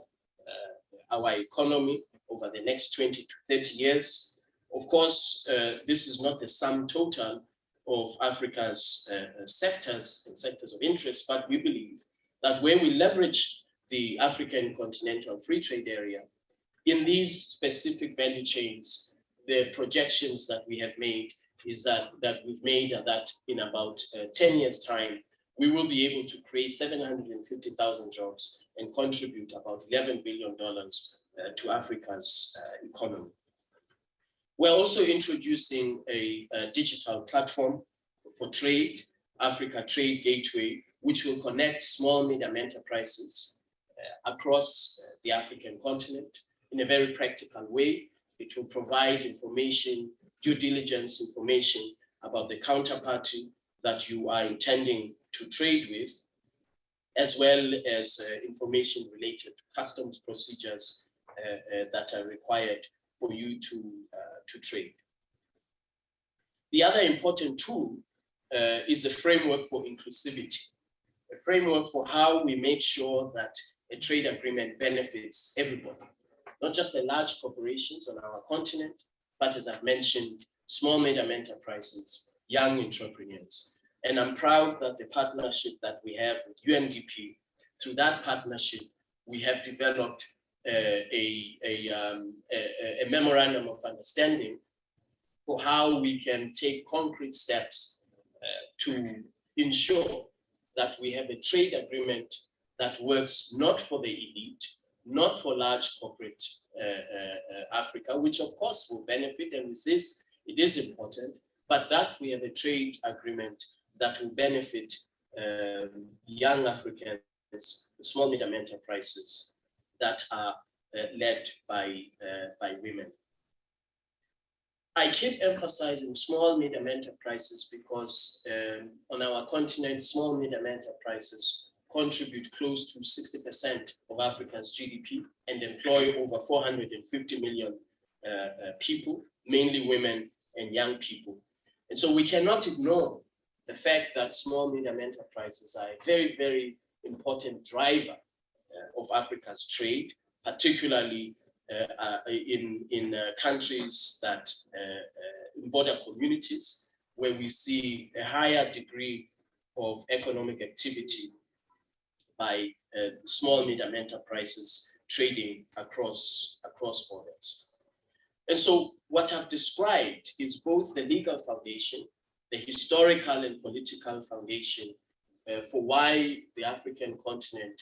our economy over the next 20 to 30 years. Of course, this is not the sum total of Africa's sectors and sectors of interest, but we believe that when we leverage the African continental free trade area in these specific value chains, the projections that we have made is that we've made that in about 10 years' time, we will be able to create 750,000 jobs and contribute about $11 billion to Africa's economy. We're also introducing a digital platform for trade, Africa Trade Gateway, which will connect small medium enterprises across the African continent in a very practical way. It will provide information, due diligence information about the counterparty that you are intending to trade with, as well as information related to customs procedures that are required for you to trade. The other important tool is a framework for inclusivity, a framework for how we make sure that a trade agreement benefits everybody, not just the large corporations on our continent, but as I've mentioned, small medium enterprises, young entrepreneurs. And I'm proud that the partnership that we have with UNDP through that partnership, we have developed a memorandum of understanding for how we can take concrete steps to ensure that we have a trade agreement that works not for the elite, not for large corporate Africa, which of course will benefit, and it is important, but that we have a trade agreement that will benefit young Africans, small medium enterprises that are led by women. I keep emphasizing small medium enterprises because on our continent, small medium enterprises contribute close to 60% of Africa's GDP and employ over 450 million people, mainly women and young people. And so we cannot ignore the fact that small medium enterprises are a very, very important driver of Africa's trade, particularly in countries that in border communities where we see a higher degree of economic activity by small medium enterprises trading across borders. And so what I've described is both the legal foundation, the historical and political foundation for why the African continent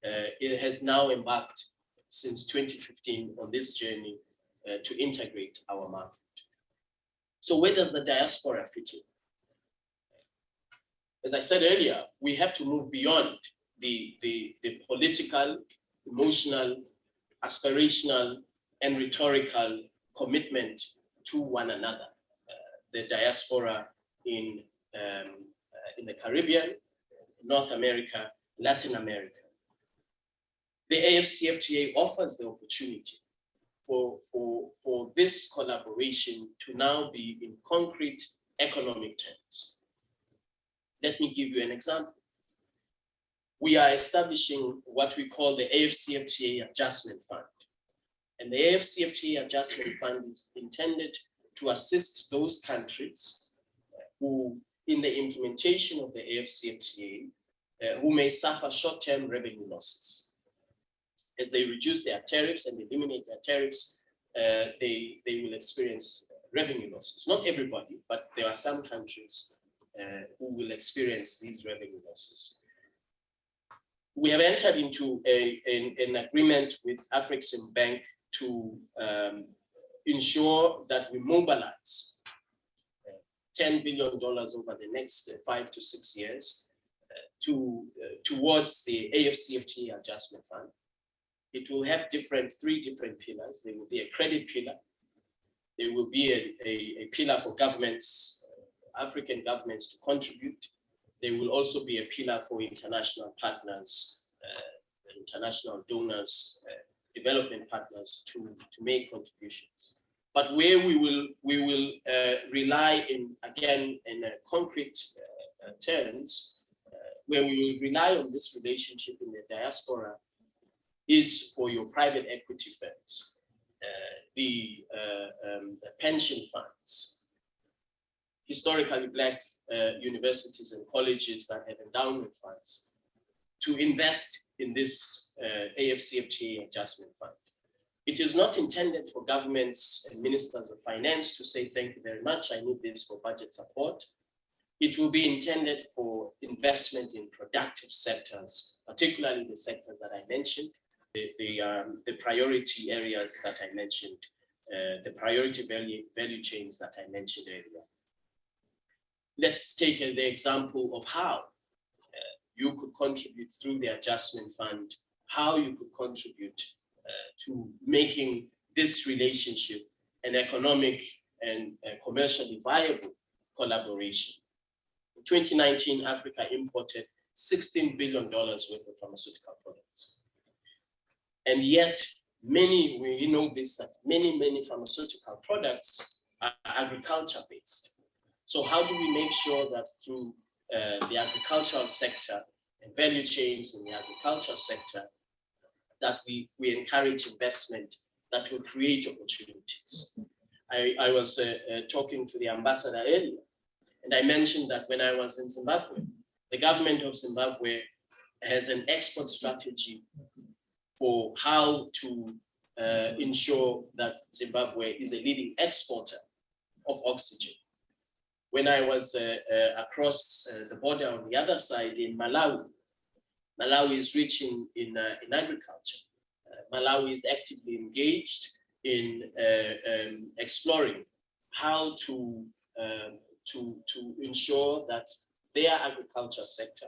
it has now embarked since 2015 on this journey to integrate our market. So where does the diaspora fit in? As I said earlier, we have to move beyond the political, emotional, aspirational, and rhetorical commitment to one another. The diaspora in the Caribbean, North America, Latin America. The AFCFTA offers the opportunity for this collaboration to now be in concrete economic terms. Let me give you an example. We are establishing what we call the AFCFTA Adjustment Fund. And the AFCFTA Adjustment Fund is intended to assist those countries who, in the implementation of the AFCFTA, who may suffer short-term revenue losses. As they reduce their tariffs and eliminate their tariffs, they will experience revenue losses. Not everybody, but there are some countries who will experience these revenue losses. We have entered into an agreement with Afrexim Bank to ensure that we mobilize $10 billion over the next 5 to 6 years towards the AFCFTA Adjustment Fund. It will have three different pillars. There will be a credit pillar. There will be a pillar for governments, African governments to contribute. There will also be a pillar for international partners, international donors, development partners to make contributions. But where we will rely in concrete terms, where we will rely on this relationship in the diaspora is for your private equity firms, the pension funds, historically Black universities and colleges that have endowment funds, to invest in this AFCFTA Adjustment Fund. It is not intended for governments and ministers of finance to say, thank you very much, I need this for budget support. It will be intended for investment in productive sectors, particularly the sectors that I mentioned, the priority areas that I mentioned, the priority value chains that I mentioned earlier. Let's take the example of how you could contribute through the adjustment fund, how you could contribute to making this relationship an economic and commercially viable collaboration. In 2019, Africa imported $16 billion worth of pharmaceutical products. And yet, we know this, that many pharmaceutical products are agriculture-based. So how do we make sure that through the agricultural sector and value chains in the agriculture sector, that we encourage investment that will create opportunities? I was talking to the ambassador earlier, and I mentioned that when I was in Zimbabwe, the government of Zimbabwe has an export strategy for how to ensure that Zimbabwe is a leading exporter of oxygen. When I was across the border on the other side in Malawi, Malawi is rich in agriculture. Malawi is actively engaged in exploring how to ensure that their agriculture sector,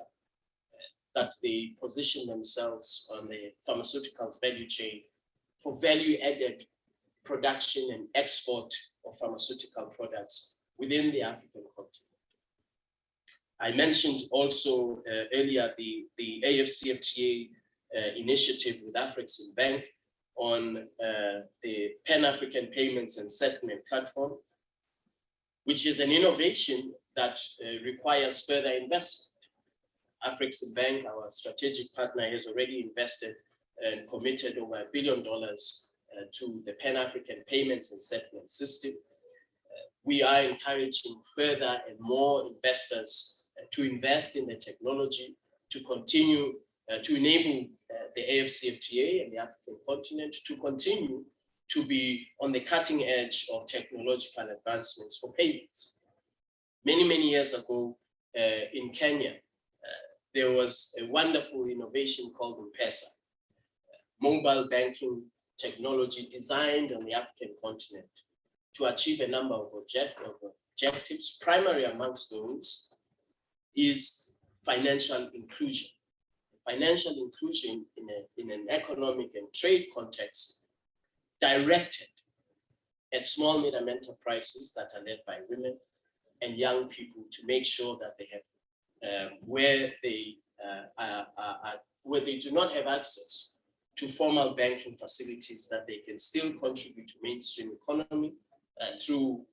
that they position themselves on the pharmaceuticals value chain for value-added production and export of pharmaceutical products within the African continent. I mentioned also earlier the AFCFTA initiative with Afreximbank on the Pan-African Payments and Settlement Platform, which is an innovation that requires further investment. Afreximbank, our strategic partner, has already invested and committed over $1 billion to the Pan-African Payments and Settlement System. We are encouraging further and more investors to invest in the technology, to continue to enable the AFCFTA and the African continent to continue to be on the cutting edge of technological advancements for payments. Many, many years ago in Kenya, there was a wonderful innovation called M-Pesa, mobile banking technology designed on the African continent to achieve a number of objectives. Primary amongst those is financial inclusion. Financial inclusion in an economic and trade context directed at small medium enterprises that are led by women and young people to make sure that they have where they do not have access to formal banking facilities, that they can still contribute to mainstream economy through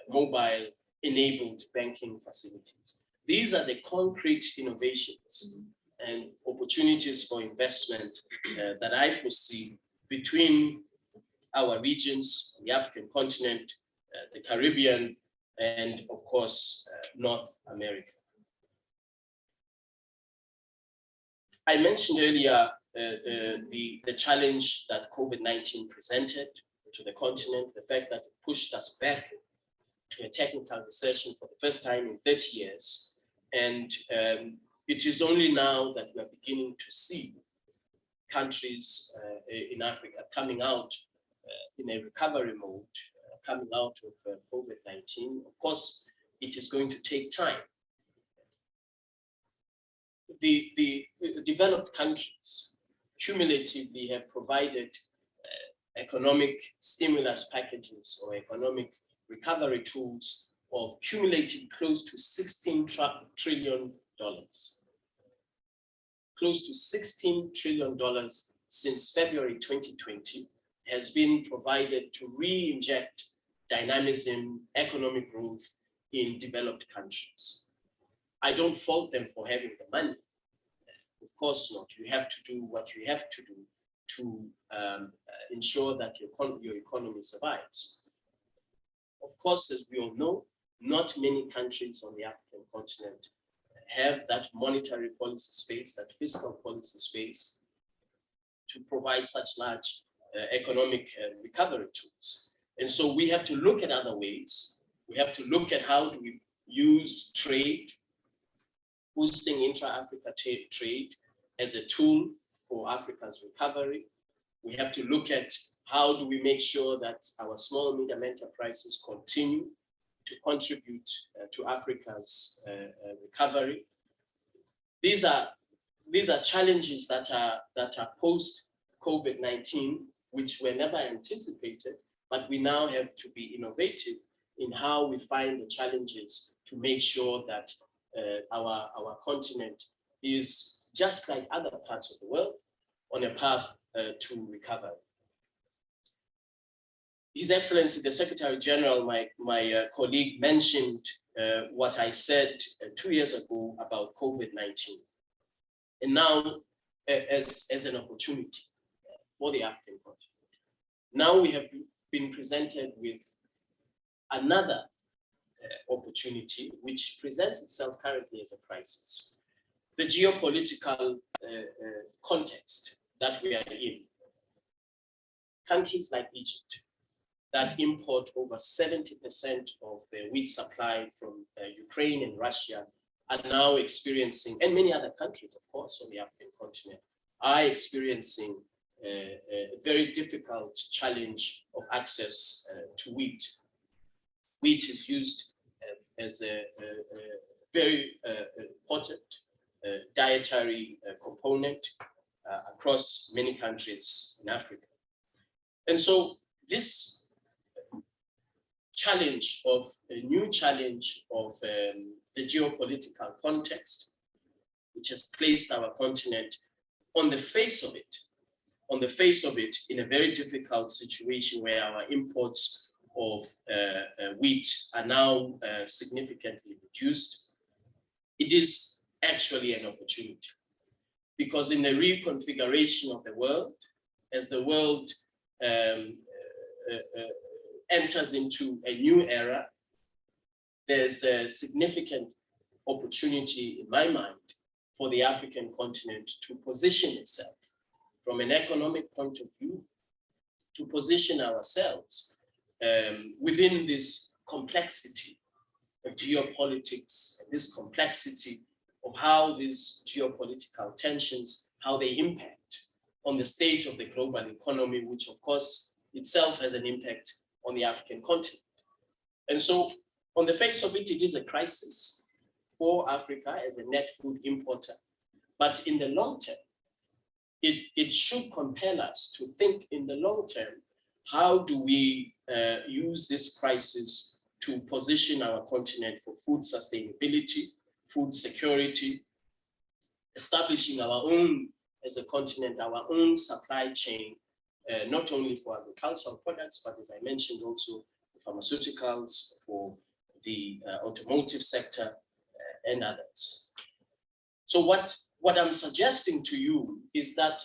mobile enabled banking facilities. These are the concrete innovations and opportunities for investment that I foresee between our regions, the African continent, the Caribbean, and of course, North America. I mentioned earlier the challenge that COVID-19 presented to the continent, the fact that it pushed us back to a technical recession for the first time in 30 years. And it is only now that we are beginning to see countries in Africa coming out in a recovery mode, coming out of COVID-19. Of course, it is going to take time. The developed countries cumulatively have provided economic stimulus packages or economic recovery tools of cumulative close to $16 trillion. Close to $16 trillion since February 2020 has been provided to re-inject dynamism, economic growth in developed countries. I don't fault them for having the money. Of course not. You have to do what you have to do to ensure that your economy survives. Of course, as we all know, not many countries on the African continent have that monetary policy space, that fiscal policy space to provide such large economic recovery tools. And so we have to look at other ways. We have to look at how do we use trade, boosting intra-Africa trade as a tool for Africa's recovery. We have to look at how do we make sure that our small and medium enterprises continue to contribute to Africa's recovery. These are challenges that are post-COVID-19, which were never anticipated, but we now have to be innovative in how we find the challenges to make sure that our continent is just like other parts of the world on a path to recovery. His Excellency, the Secretary General, my colleague, mentioned what I said 2 years ago about COVID-19. And now, as an opportunity for the African continent, now we have been presented with another opportunity, which presents itself currently as a crisis. the geopolitical context that we are in. Countries like Egypt that import over 70% of the wheat supply from Ukraine and Russia are now experiencing, and many other countries, of course, on the African continent, are experiencing a very difficult challenge of access to wheat. Wheat is used as a very important dietary component across many countries in Africa. And so this challenge of a new challenge of the geopolitical context, which has placed our continent on the face of it in a very difficult situation where our imports of wheat are now significantly reduced. It is actually an opportunity, because in the reconfiguration of the world, as the world enters into a new era, there's a significant opportunity in my mind for the African continent to position itself from an economic point of view, to position ourselves within this complexity of geopolitics, this complexity of how these geopolitical tensions, how they impact on the state of the global economy, which of course itself has an impact on the African continent. And so on the face of it, it is a crisis for Africa as a net food importer. But in the long term, it should compel us to think in the long term, how do we use this crisis to position our continent for food sustainability, food security, establishing our own, as a continent, our own supply chain, not only for agricultural products, but as I mentioned, also for pharmaceuticals, for the automotive sector, and others. So what I'm suggesting to you is that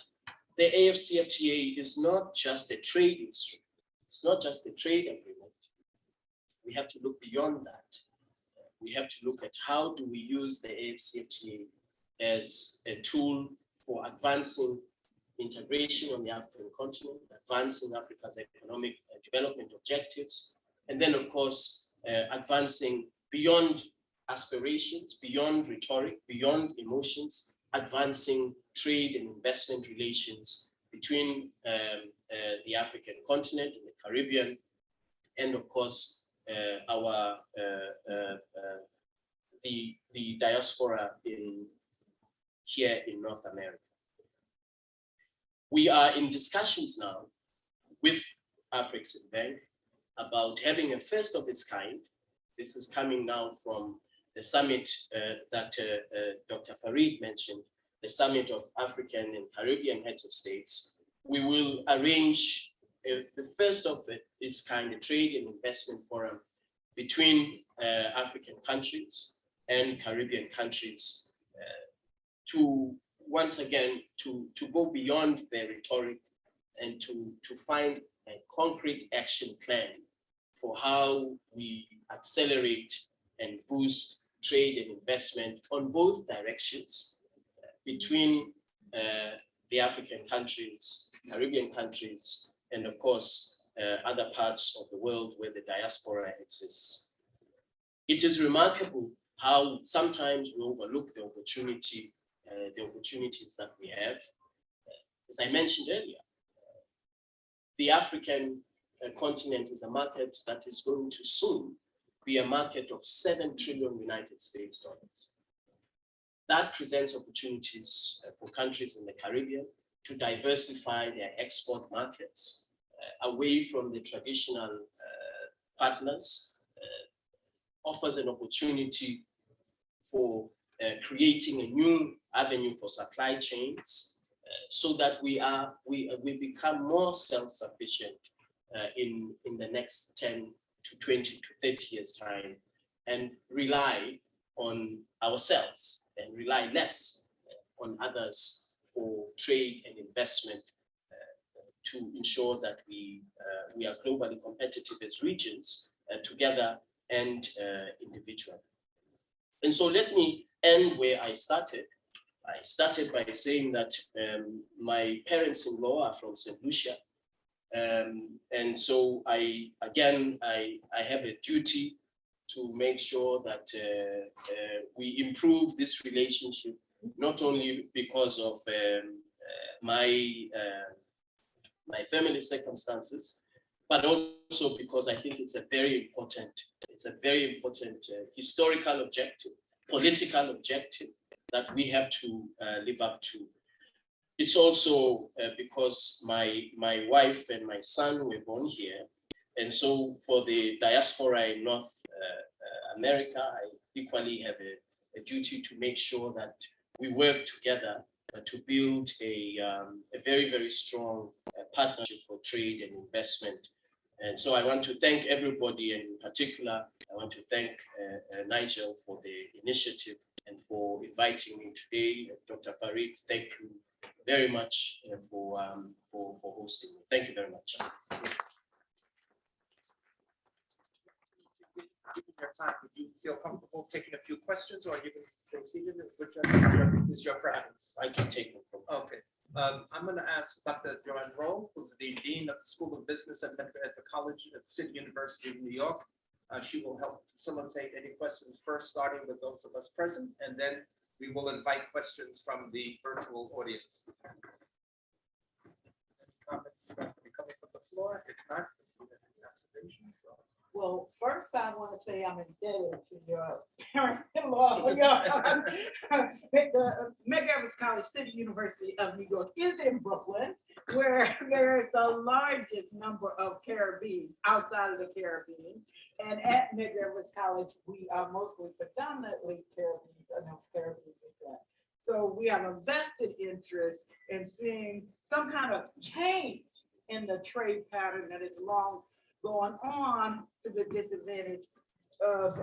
the AFCFTA is not just a trade instrument. It's not just a trade agreement. We have to look beyond that. We have to look at how do we use the AFCFTA as a tool for advancing integration on the African continent, advancing Africa's economic development objectives, and then of course, advancing beyond aspirations, beyond rhetoric, beyond emotions, advancing trade and investment relations between the African continent and the Caribbean, and of course, the diaspora here in North America. We are in discussions now with Afreximbank about having a first of its kind. This is coming now from the summit that Dr. Farid mentioned, the summit of African and Caribbean heads of states. We will arrange the first of its kind, a trade and investment forum between African countries and Caribbean countries to once again to go beyond the rhetoric and to find a concrete action plan for how we accelerate and boost trade and investment on both directions between the African countries, Caribbean countries, and of course, other parts of the world where the diaspora exists. It is remarkable how sometimes we overlook the opportunities that we have. As I mentioned earlier, the African continent is a market that is going to soon be a market of $7 trillion United States dollars. That presents opportunities for countries in the Caribbean to diversify their export markets away from the traditional partners, offers an opportunity for creating a new avenue for supply chains so that we become more self-sufficient in the next 10 to 20 to 30 years time, and rely on ourselves and rely less on others for trade and investment to ensure that we are globally competitive as regions together and individually. And so let me end where I started, I started by saying that my parents-in-law are from St. Lucia. And so I have a duty to make sure that we improve this relationship, not only because of my family circumstances, but also because I think it's a very important historical objective, political objective that we have to live up to. It's also because my wife and my son were born here. And so for the diaspora in North America, I equally have a duty to make sure that we work together to build a very, very strong partnership for trade and investment. And so I want to thank everybody, and in particular, I want to thank Nigel for the initiative and for inviting me today. Dr. Farid, thank you very much for hosting me. Thank you very much. Given your time, would you feel comfortable taking a few questions, or you can stay seated? Which is your preference? I can take them from. Okay. I'm going to ask Dr. Joanne Rowe, who's the Dean of the School of Business at the College at City University of New York. She will help facilitate any questions first, starting with those of us present, and then we will invite questions from the virtual audience. Any comments that will be coming from the floor? If not, any observations? Well, first I want to say I'm indebted to your parents-in-law. The Medgar Evers College, City University of New York is in Brooklyn, where there is the largest number of Caribbeans outside of the Caribbean. And at Medgar Evers College, we are mostly predominantly Caribbean descent. So we have a vested interest in seeing some kind of change in the trade pattern that is long going on to the disadvantage of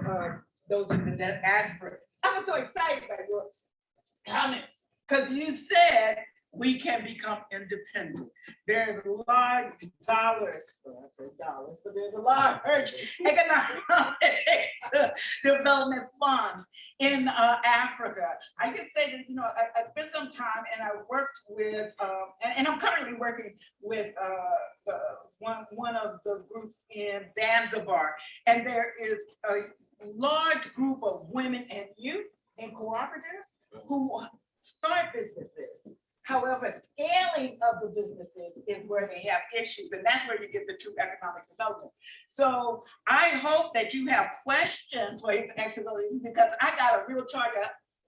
those in the diaspora. I was so excited by your comments because you said we can become independent. There's large dollars, well, I say dollars, but there's a large economic development funds in Africa. I can say that, you know, I spent some time and I worked with, and I'm currently working with one of the groups in Zanzibar. And there is a large group of women and youth in cooperatives who start businesses. However, scaling of the businesses is where they have issues, and that's where you get the true economic development. So I hope that you have questions for His Excellency, because I got a real charge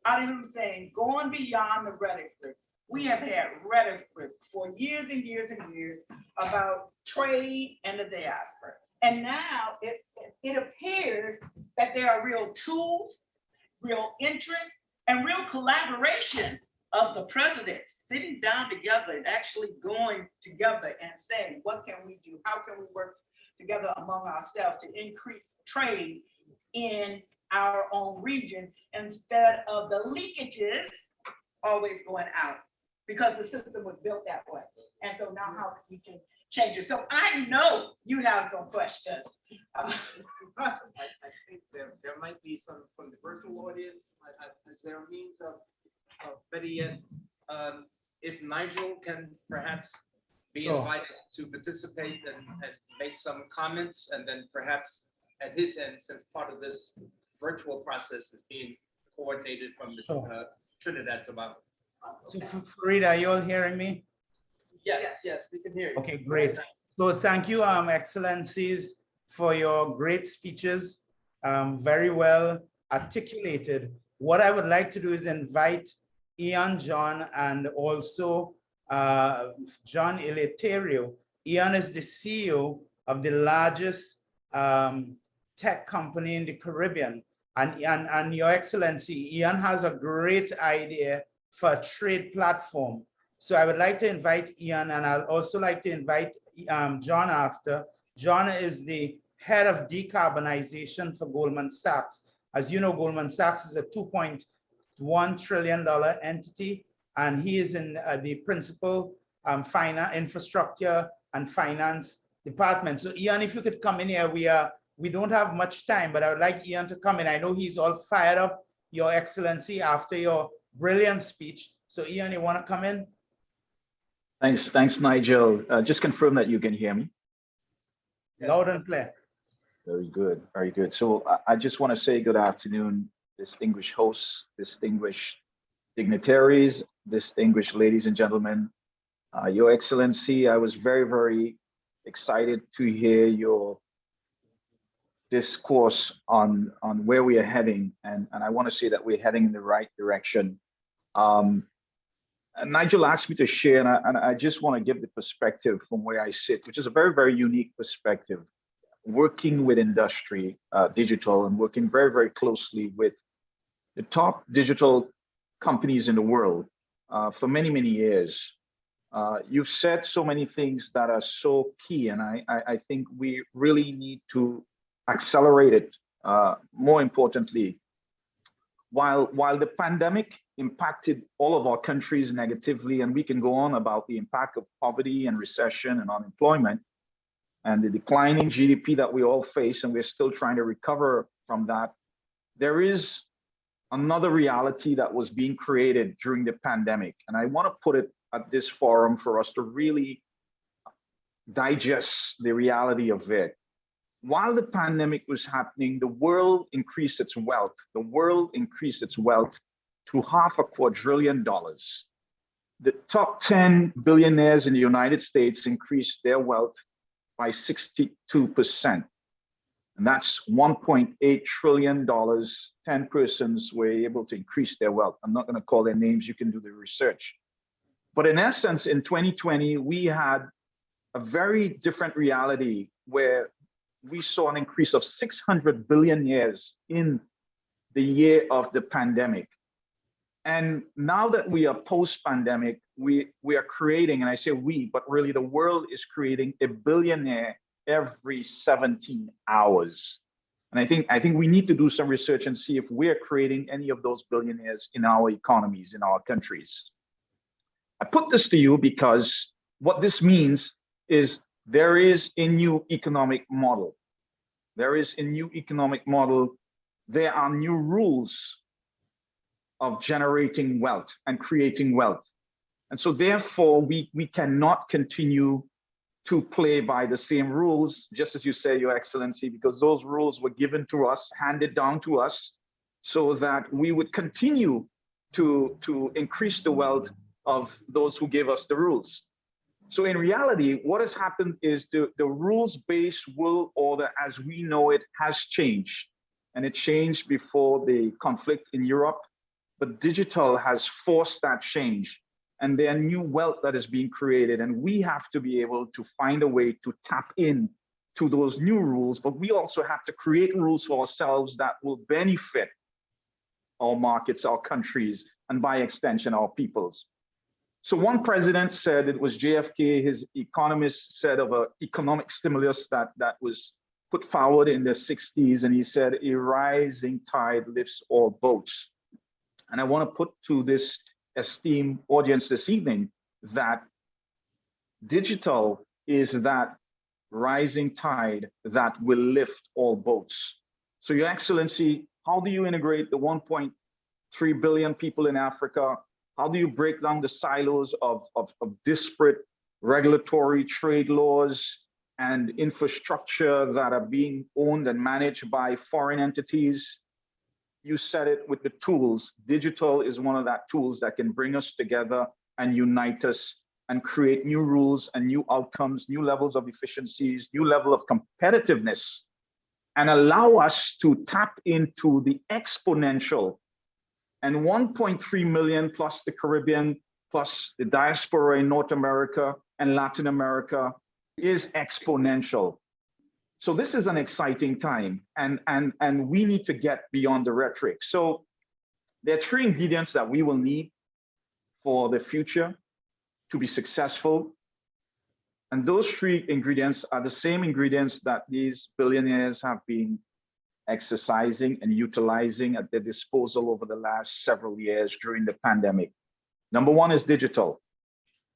out of him saying, going beyond the rhetoric. We have had rhetoric for years and years and years about trade and the diaspora. And now it appears that there are real tools, real interests, and real collaborations of the presidents sitting down together and actually going together and saying, what can we do? How can we work together among ourselves to increase trade in our own region instead of the leakages always going out, because the system was built that way. And so now how we can change it. So I know you have some questions. I think there might be some from the virtual audience. Is there a means of better yet, if Nigel can perhaps be invited to participate and make some comments, and then perhaps at his end, since part of this virtual process is being coordinated from the Trinidad Tobago. So Farid, are you all hearing me? Yes, we can hear you. Okay, great. So thank you, Excellencies, for your great speeches, very well articulated. What I would like to do is invite Ian John and also John Eleuterio. Ian is the CEO of the largest tech company in the Caribbean. And Your Excellency, Ian has a great idea for a trade platform. So I would like to invite Ian, and I'd also like to invite John after. John is the head of decarbonization for Goldman Sachs. As you know, Goldman Sachs is a $2.1 trillion entity, and he is in the principal infrastructure and finance department. So Ian, if you could come in here, we don't have much time, but I would like Ian to come in. I know he's all fired up, Your Excellency, after your brilliant speech. So Ian, you want to come in? Thanks, Nigel. Just confirm that you can hear me. Loud and clear. Very good, very good. So I just want to say good afternoon, distinguished hosts, distinguished dignitaries, distinguished ladies and gentlemen. Your Excellency, I was very, very excited to hear your discourse on where we are heading, and I want to say that we're heading in the right direction. And Nigel asked me to share, and I just want to give the perspective from where I sit, which is a very, very unique perspective, working with industry, digital, and working very, very closely with the top digital companies in the world for many, many years. You've said so many things that are so key, and I think we really need to accelerate it. More importantly, while the pandemic impacted all of our countries negatively, and we can go on about the impact of poverty and recession and unemployment and the declining GDP that we all face, and we're still trying to recover from that, there is another reality that was being created during the pandemic. And I want to put it at this forum for us to really digest the reality of it. While the pandemic was happening, the world increased its wealth. The world increased its wealth to $500 billion. The top 10 billionaires in the United States increased their wealth by 62%. And that's $1.8 trillion. 10 persons were able to increase their wealth. I'm not going to call their names. You can do the research. But in essence, in 2020, we had a very different reality where we saw an increase of 600 billionaires in the year of the pandemic. And now that we are post-pandemic, we are creating, and I say we, but really the world is creating a billionaire every 17 hours. And I think we need to do some research and see if we're creating any of those billionaires in our economies, in our countries. I put this to you because what this means is there is a new economic model. There is a new economic model. There are new rules of generating wealth and creating wealth. And so therefore, we cannot continue to play by the same rules, just as you say, Your Excellency, because those rules were given to us, handed down to us, so that we would continue to increase the wealth of those who gave us the rules. So in reality, what has happened is the rules-based world order as we know it has changed. And it changed before the conflict in Europe, but digital has forced that change. And there are new wealth that is being created. And we have to be able to find a way to tap in to those new rules, but we also have to create rules for ourselves that will benefit our markets, our countries, and by extension, our peoples. So one president said, it was JFK, his economist said of an economic stimulus that was put forward in the 60s, and he said, a rising tide lifts all boats. And I want to put to this esteemed audience this evening that digital is that rising tide that will lift all boats. So Your Excellency, how do you integrate the 1.3 billion people in Africa? How do you break down the silos of disparate regulatory trade laws and infrastructure that are being owned and managed by foreign entities? You said it with the tools. Digital is one of that tools that can bring us together and unite us and create new rules and new outcomes, new levels of efficiencies, new level of competitiveness, and allow us to tap into the exponential. And 1.3 million plus the Caribbean, plus the diaspora in North America and Latin America is exponential. So this is an exciting time, and we need to get beyond the rhetoric. So there are 3 ingredients that we will need for the future to be successful. And those 3 ingredients are the same ingredients that these billionaires have been exercising and utilizing at their disposal over the last several years during the pandemic. Number 1 is digital.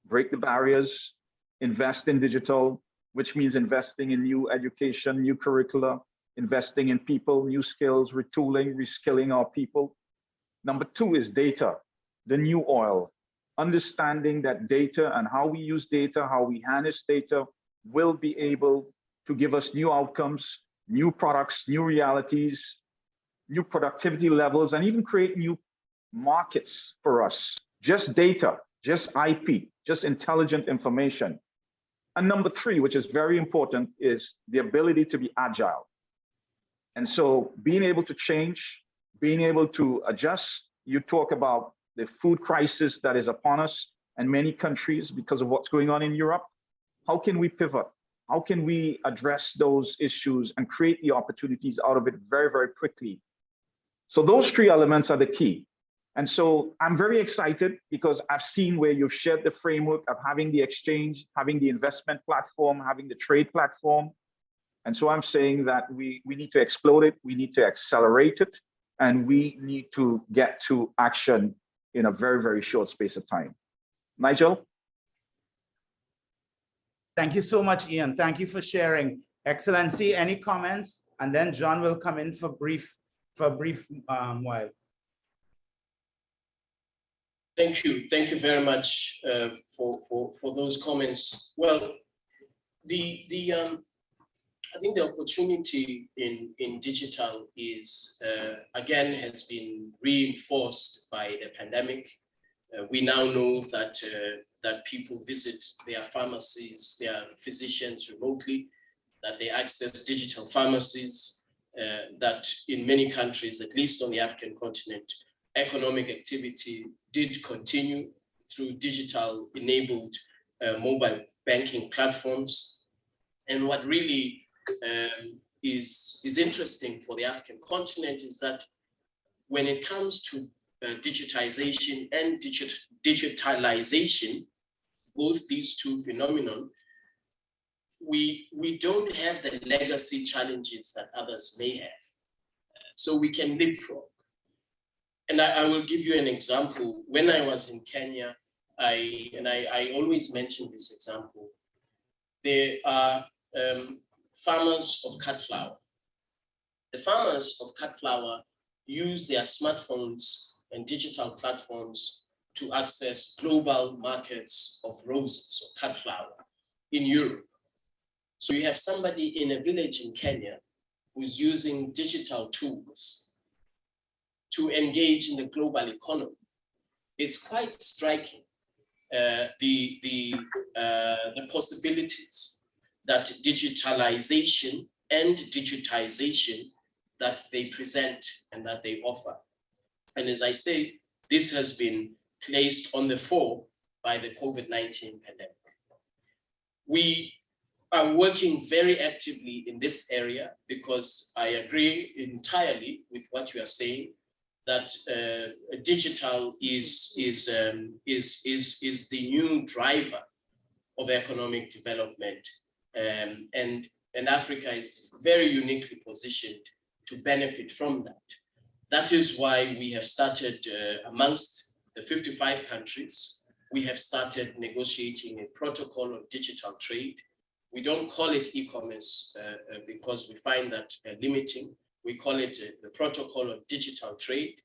Break the barriers, invest in digital, which means investing in new education, new curricula, investing in people, new skills, retooling, reskilling our people. Number 2 is data. the new oil, understanding that data and how we use data, how we harness data will be able to give us new outcomes, new products, new realities, new productivity levels, and even create new markets for us. Just data, just IP, just intelligent information. And number three, which is very important, is the ability to be agile. And so being able to change, being able to adjust. You talk about the food crisis that is upon us and many countries because of what's going on in Europe. How can we pivot? How can we address those issues and create the opportunities out of it very, very quickly? So those three elements are the key. And so I'm very excited because I've seen where you've shared the framework of having the exchange, having the investment platform, having the trade platform. And so I'm saying that we need to explode it, we need to accelerate it, and we need to get to action in a very, very short space of time. Nigel? Thank you so much, Ian. Thank you for sharing. Excellency, any comments? And then John will come in for a brief while. Thank you very much for those comments. Well, I think the opportunity in digital is again has been reinforced by the pandemic. We now know that that people visit their pharmacies, their physicians remotely, that they access digital pharmacies, that in many countries, at least on the African continent, economic activity did continue through digital enabled mobile banking platforms. And what really is interesting for the African continent is that when it comes to digitization and digitalization, both these two phenomena, we don't have the legacy challenges that others may have. So we can leapfrog. And I will give you an example. When I was in Kenya, I always mention this example. There are farmers of cut flour. The farmers of cut flour use their smartphones and digital platforms to access global markets of roses or cut flour in Europe. So you have somebody in a village in Kenya who's using digital tools to engage in the global economy. It's quite striking, the possibilities that digitalization and digitization that they present and that they offer. And as I say, this has been placed on the fore by the COVID-19 pandemic. We are working very actively in this area because I agree entirely with what you are saying, that digital is the new driver of economic development, and Africa is very uniquely positioned to benefit from that. That is why we have started amongst the 55 countries, we have started negotiating a protocol of digital trade. We don't call it e-commerce because we find that limiting. We call it the protocol of digital trade,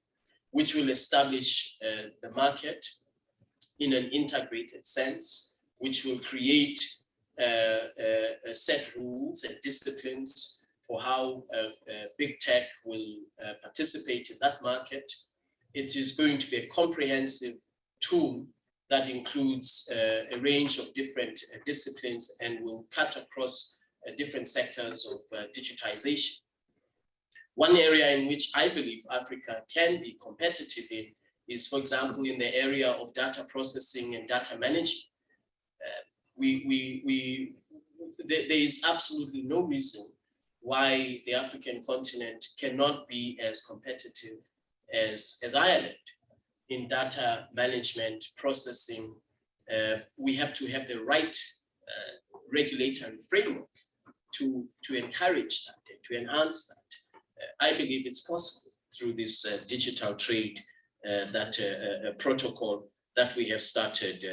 which will establish the market in an integrated sense, which will create set rules and disciplines for how big tech will participate in that market. It is going to be a comprehensive tool that includes a range of different disciplines and will cut across different sectors of digitization. One area in which I believe Africa can be competitive in is, for example, in the area of data processing and data management. There is absolutely no reason why the African continent cannot be as competitive as Ireland in data management processing. We have to have the right regulatory framework to encourage that, to enhance that. I believe it's possible through this digital trade, that protocol that we have started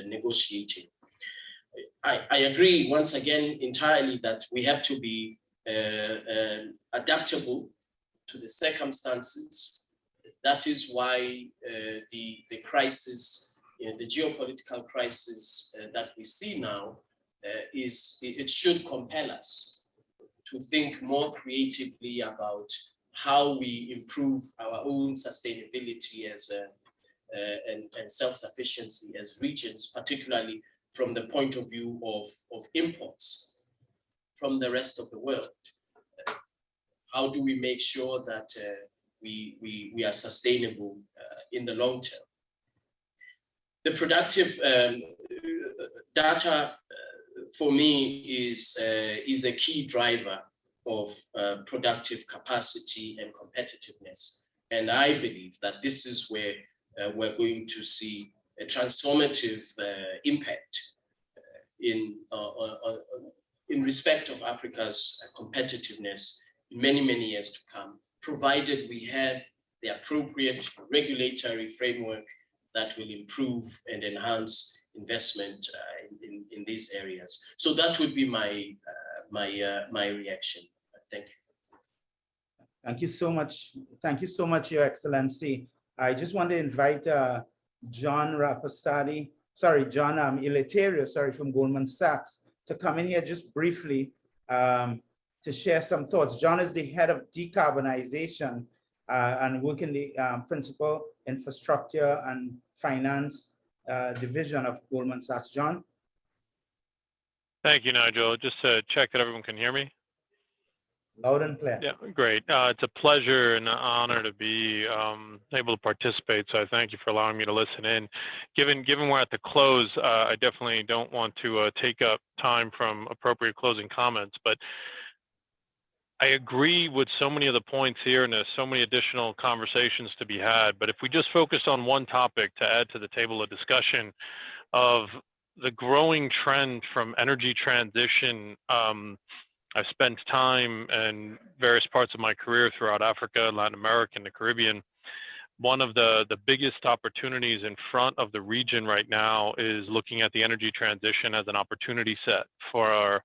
negotiating. I agree once again entirely that we have to be adaptable to the circumstances. That is why the crisis, the geopolitical crisis that we see now, it should compel us to think more creatively about how we improve our own sustainability as and self-sufficiency as regions, particularly from the point of view of imports from the rest of the world. How do we make sure that we are sustainable in the long term? The productive data for me is a key driver of productive capacity and competitiveness. And I believe that this is where we're going to see a transformative impact in respect of Africa's competitiveness in many, many years to come, provided we have the appropriate regulatory framework that will improve and enhance investment in these areas. So that would be my reaction. Thank you. Thank you so much. Thank you so much, Your Excellency. I just want to invite John Eleuterio, from Goldman Sachs, to come in here just briefly to share some thoughts. John is the head of decarbonization and work in the principal infrastructure and finance division of Goldman Sachs. John? Thank you, Nigel. Just to check that everyone can hear me. Loud and clear. Yeah, great. It's a pleasure and an honor to be able to participate. So I thank you for allowing me to listen in. Given we're at the close, I definitely don't want to take up time from appropriate closing comments, but I agree with so many of the points here, and there's so many additional conversations to be had. But if we just focus on one topic to add to the table of discussion of the growing trend from energy transition, I've spent time in various parts of my career throughout Africa, Latin America, and the Caribbean. One of the biggest opportunities in front of the region right now is looking at the energy transition as an opportunity set for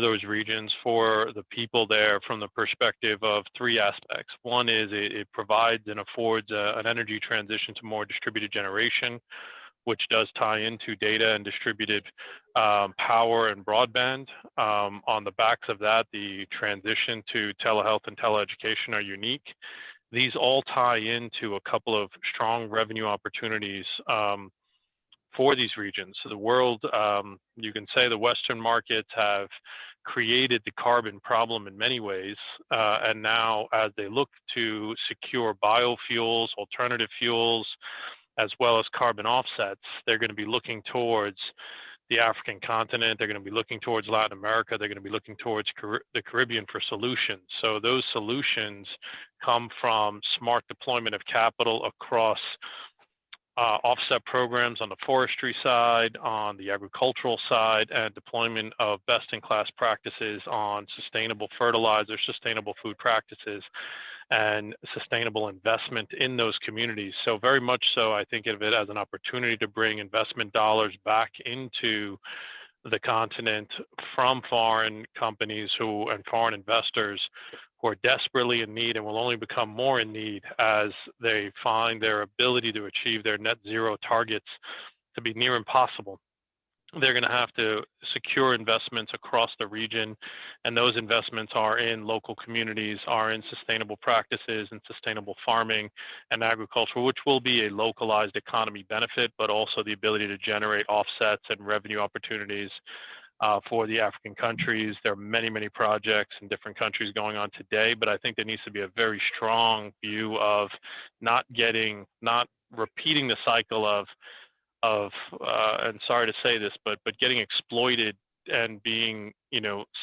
those regions, for the people there, from the perspective of three aspects. One is it provides and affords an energy transition to more distributed generation, which does tie into data and distributed power and broadband. On the backs of that, the transition to telehealth and teleeducation are unique. These all tie into a couple of strong revenue opportunities for these regions. So the world, you can say the Western markets have created the carbon problem in many ways. And now as they look to secure biofuels, alternative fuels, as well as carbon offsets, they're going to be looking towards the African continent. They're going to be looking towards Latin America. They're going to be looking towards the Caribbean for solutions. So those solutions come from smart deployment of capital across offset programs on the forestry side, on the agricultural side, and deployment of best-in-class practices on sustainable fertilizer, sustainable food practices, and sustainable investment in those communities. So very much so, I think of it as an opportunity to bring investment dollars back into the continent from foreign companies and foreign investors who are desperately in need and will only become more in need as they find their ability to achieve their net zero targets to be near impossible. They're going to have to secure investments across the region, and those investments are in local communities, are in sustainable practices and sustainable farming and agriculture, which will be a localized economy benefit, but also the ability to generate offsets and revenue opportunities for the African countries. There are many, many projects in different countries going on today, but I think there needs to be a very strong view of not repeating the cycle of and sorry to say this, but getting exploited and being,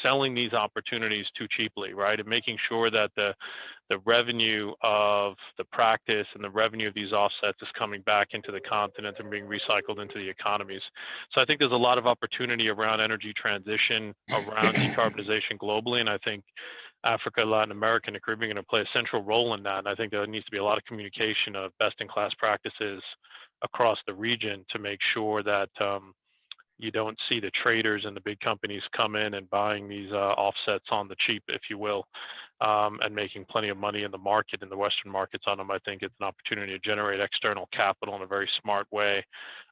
selling these opportunities too cheaply, right? And making sure that the revenue of the practice and the revenue of these offsets is coming back into the continent and being recycled into the economies. So I think there's a lot of opportunity around energy transition, around decarbonization globally, and I think Africa, Latin America, and the Caribbean are going to play a central role in that. And I think there needs to be a lot of communication of best-in-class practices across the region to make sure that you don't see the traders and the big companies come in and buying these offsets on the cheap, if you will. and making plenty of money in the market, in the Western markets on them. I think it's an opportunity to generate external capital in a very smart way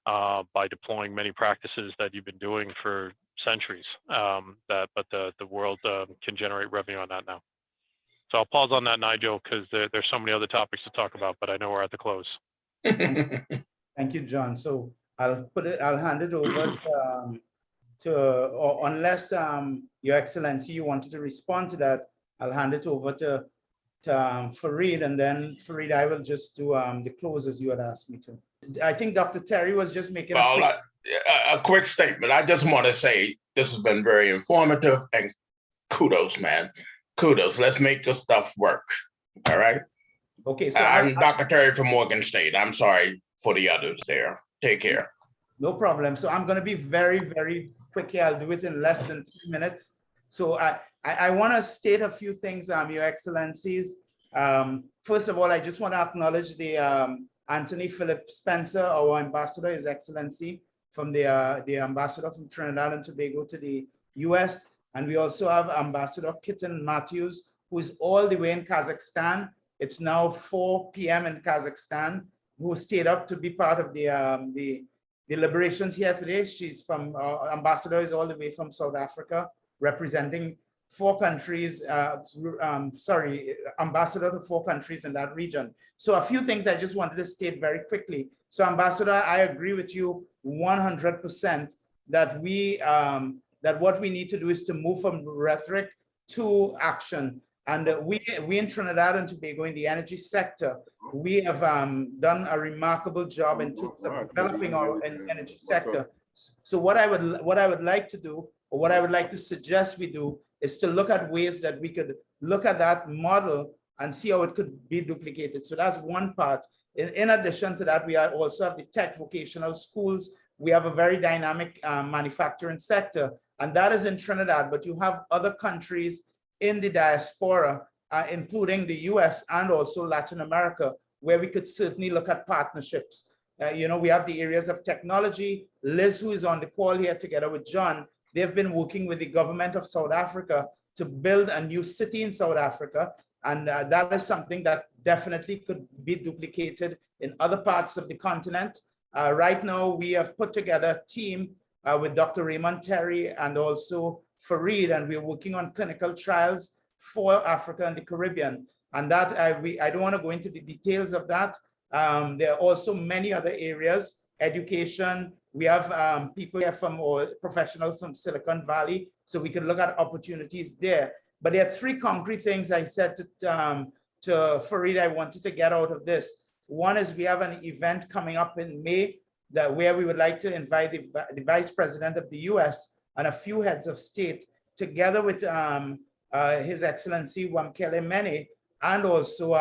by deploying many practices that you've been doing for centuries. But the world can generate revenue on that now. So I'll pause on that, Nigel, because there's so many other topics to talk about, but I know we're at the close. Thank you, John. So I'll hand it over or unless Your Excellency, you wanted to respond to that, I'll hand it over to Fareed, and then Fareed, I will just do the close as you had asked me to. I think Dr. Terry was just making a quick statement. I just want to say this has been very informative, and kudos, man. Kudos. Let's make this stuff work. All right. Okay. So I'm Dr. Terry from Morgan State. I'm sorry for the others there. Take care. No problem. So I'm going to be very, very quick here. I'll do it in less than 3 minutes. So I want to state a few things, Your Excellencies. First of all, I just want to acknowledge the Anthony Philip Spencer, our ambassador, His Excellency, from the ambassador from Trinidad and Tobago to the US. And we also have Ambassador Kitten Matthews, who is all the way in Kazakhstan. It's now 4 p.m. in Kazakhstan, who stayed up to be part of the deliberations here today. She's from, ambassador is all the way from South Africa, representing 4 countries, ambassador to 4 countries in that region. So a few things I just wanted to state very quickly. So Ambassador, I agree with you 100% that that what we need to do is to move from rhetoric to action. And we in Trinidad and Tobago in the energy sector, we have done a remarkable job in terms of developing our energy sector. So what I would like to do, or what I would like to suggest we do, is to look at ways that we could look at that model and see how it could be duplicated. So that's one part. In addition to that, we also have the tech vocational schools. We have a very dynamic manufacturing sector, and that is in Trinidad, but you have other countries in the diaspora, including the US and also Latin America, where we could certainly look at partnerships. We have the areas of technology. Liz, who is on the call here together with John, they've been working with the government of South Africa to build a new city in South Africa. And that is something that definitely could be duplicated in other parts of the continent. Right now, we have put together a team with Dr. Raymond Terry and also Fareed, and we're working on clinical trials for Africa and the Caribbean. And that I don't want to go into the details of that. There are also many other areas, education. We have people here from, or professionals from Silicon Valley, so we can look at opportunities there. But there are 3 concrete things I said to Fareed I wanted to get out of this. One is we have an event coming up in May where we would like to invite the Vice President of the US and a few heads of state, together with His Excellency Wamkele Mene, and also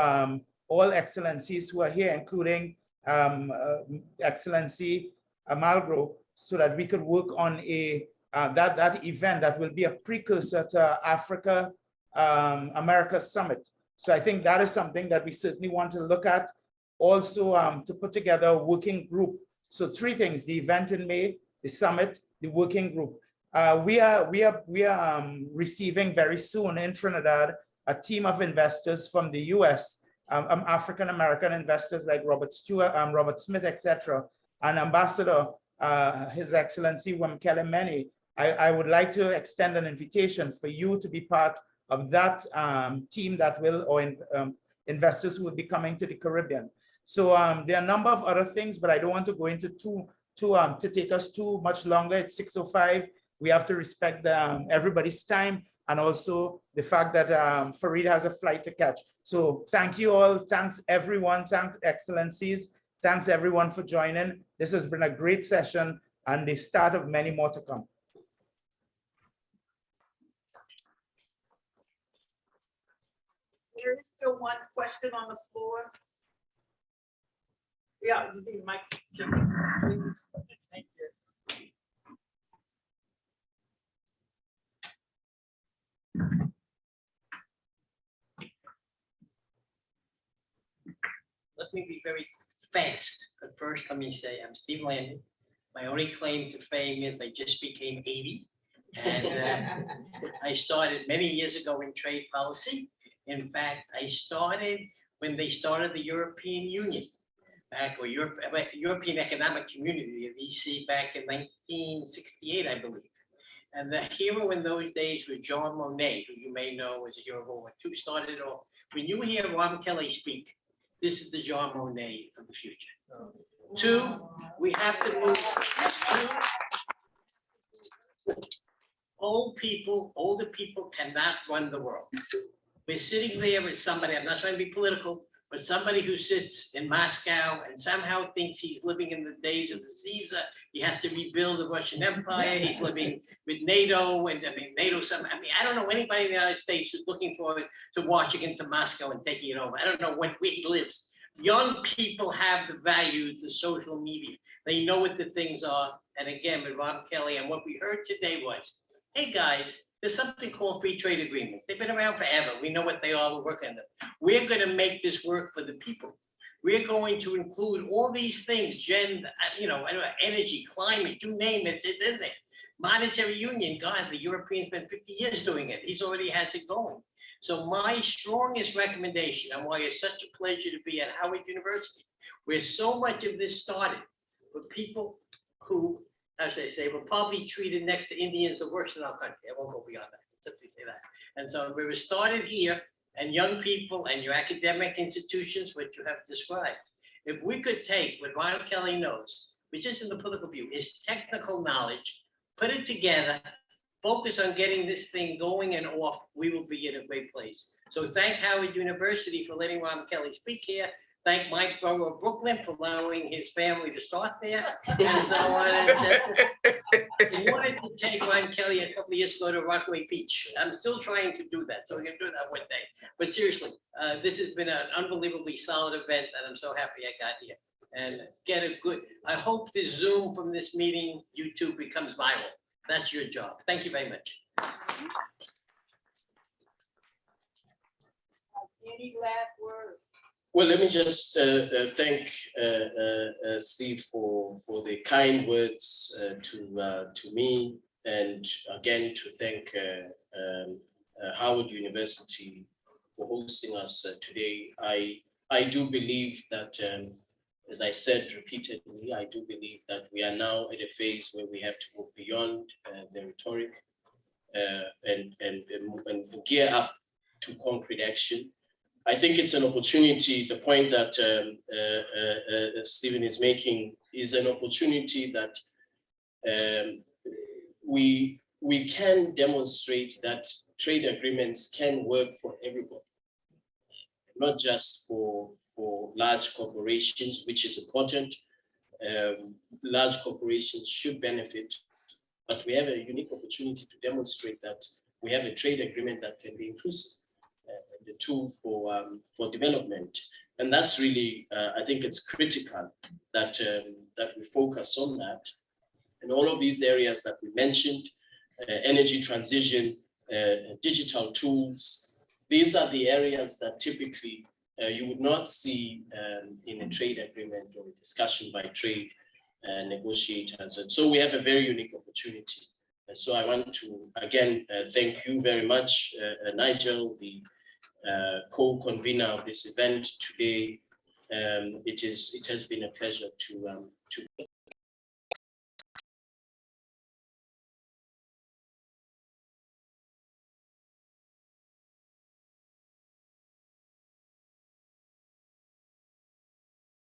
all excellencies who are here, including Excellency Amalgro, so that we could work on that event that will be a precursor to Africa America Summit. So I think that is something that we certainly want to look at. Also to put together a working group. So 3 things: the event in May, the summit, the working group. We are receiving very soon in Trinidad a team of investors from the US, African American investors like Robert Stewart, Robert Smith, etc. And Ambassador, His Excellency Wamkele Mene, I would like to extend an invitation for you to be part of that team that will, or investors who will be coming to the Caribbean. So there are a number of other things, but I don't want to go into to take us too much longer. It's 6:05. We have to respect everybody's time, and also the fact that Fareed has a flight to catch. So thank you all. Thanks everyone. Thanks excellencies. Thanks everyone for joining. This has been a great session and the start of many more to come. There is still one question on the floor. Yeah, you need mic. Thank you. Let me be very fast. But first, let me say I'm Steve Landon. My only claim to fame is I just became 80. And I started many years ago in trade policy. In fact, I started when they started the European Union, back or European Economic Community, the EC, back in 1968, I believe. And the hero in those days was John Monet, who you may know as a hero of World War II started off. When you hear Robin Kelly speak, this is the John Monet of the future. Two, we have to move to older people cannot run the world. We're sitting there with somebody, I'm not trying to be political, but somebody who sits in Moscow and somehow thinks he's living in the days of the Caesar. You have to rebuild the Russian Empire. He's living with NATO, and I mean, I don't know anybody in the United States who's looking forward to marching into Moscow and taking it over. I don't know where he lives. Young people have the values of social media. They know what the things are. And again, with Rob Kelly, and what we heard today was, hey guys, there's something called free trade agreements. They've been around forever. We know what they are. We're working on them. We're going to make this work for the people. We're going to include all these things, energy, climate, you name it, it's in there. Monetary union, God, the Europeans spent 50 years doing it. He's already has it going. So my strongest recommendation, and why it's such a pleasure to be at Howard University, where so much of this started, for people who, as they say, were probably treated next to Indians the worst in our country. I won't go beyond that, simply say that. And so we were started here, and young people and your academic institutions, which you have described, if we could take what Ron Kelly knows, which isn't the political view, is technical knowledge, put it together, focus on getting this thing going and off, we will be in a great place. So thank Howard University for letting Ron Kelly speak here. Thank Mike Borough of Brooklyn for allowing his family to start there, and so on. I wanted to take Ron Kelly a couple of years ago to Rockaway Beach. I'm still trying to do that, so we're gonna do that one day. But seriously, this has been an unbelievably solid event, and I'm so happy I got here. And I hope this Zoom from this meeting, YouTube, becomes viral. That's your job. Thank you very much. Any last words? Well, let me just thank Steve for the kind words to me, and again to thank Howard University for hosting us today. I do believe that, as I said repeatedly, I do believe that we are now at a phase where we have to move beyond the rhetoric and gear up to concrete action. I think it's an opportunity. The point that Stephen is making is an opportunity that we can demonstrate that trade agreements can work for everybody, not just for large corporations, which is important. Large corporations should benefit, but we have a unique opportunity to demonstrate that we have a trade agreement that can be inclusive. The tool for development, and that's really I think it's critical that that we focus on that, and all of these areas that we mentioned, energy transition, digital tools. These are the areas that typically you would not see in a trade agreement or a discussion by trade negotiators, and so we have a very unique opportunity. And so I want to again thank you very much, Nigel, the co-convener of this event today. It has been a pleasure to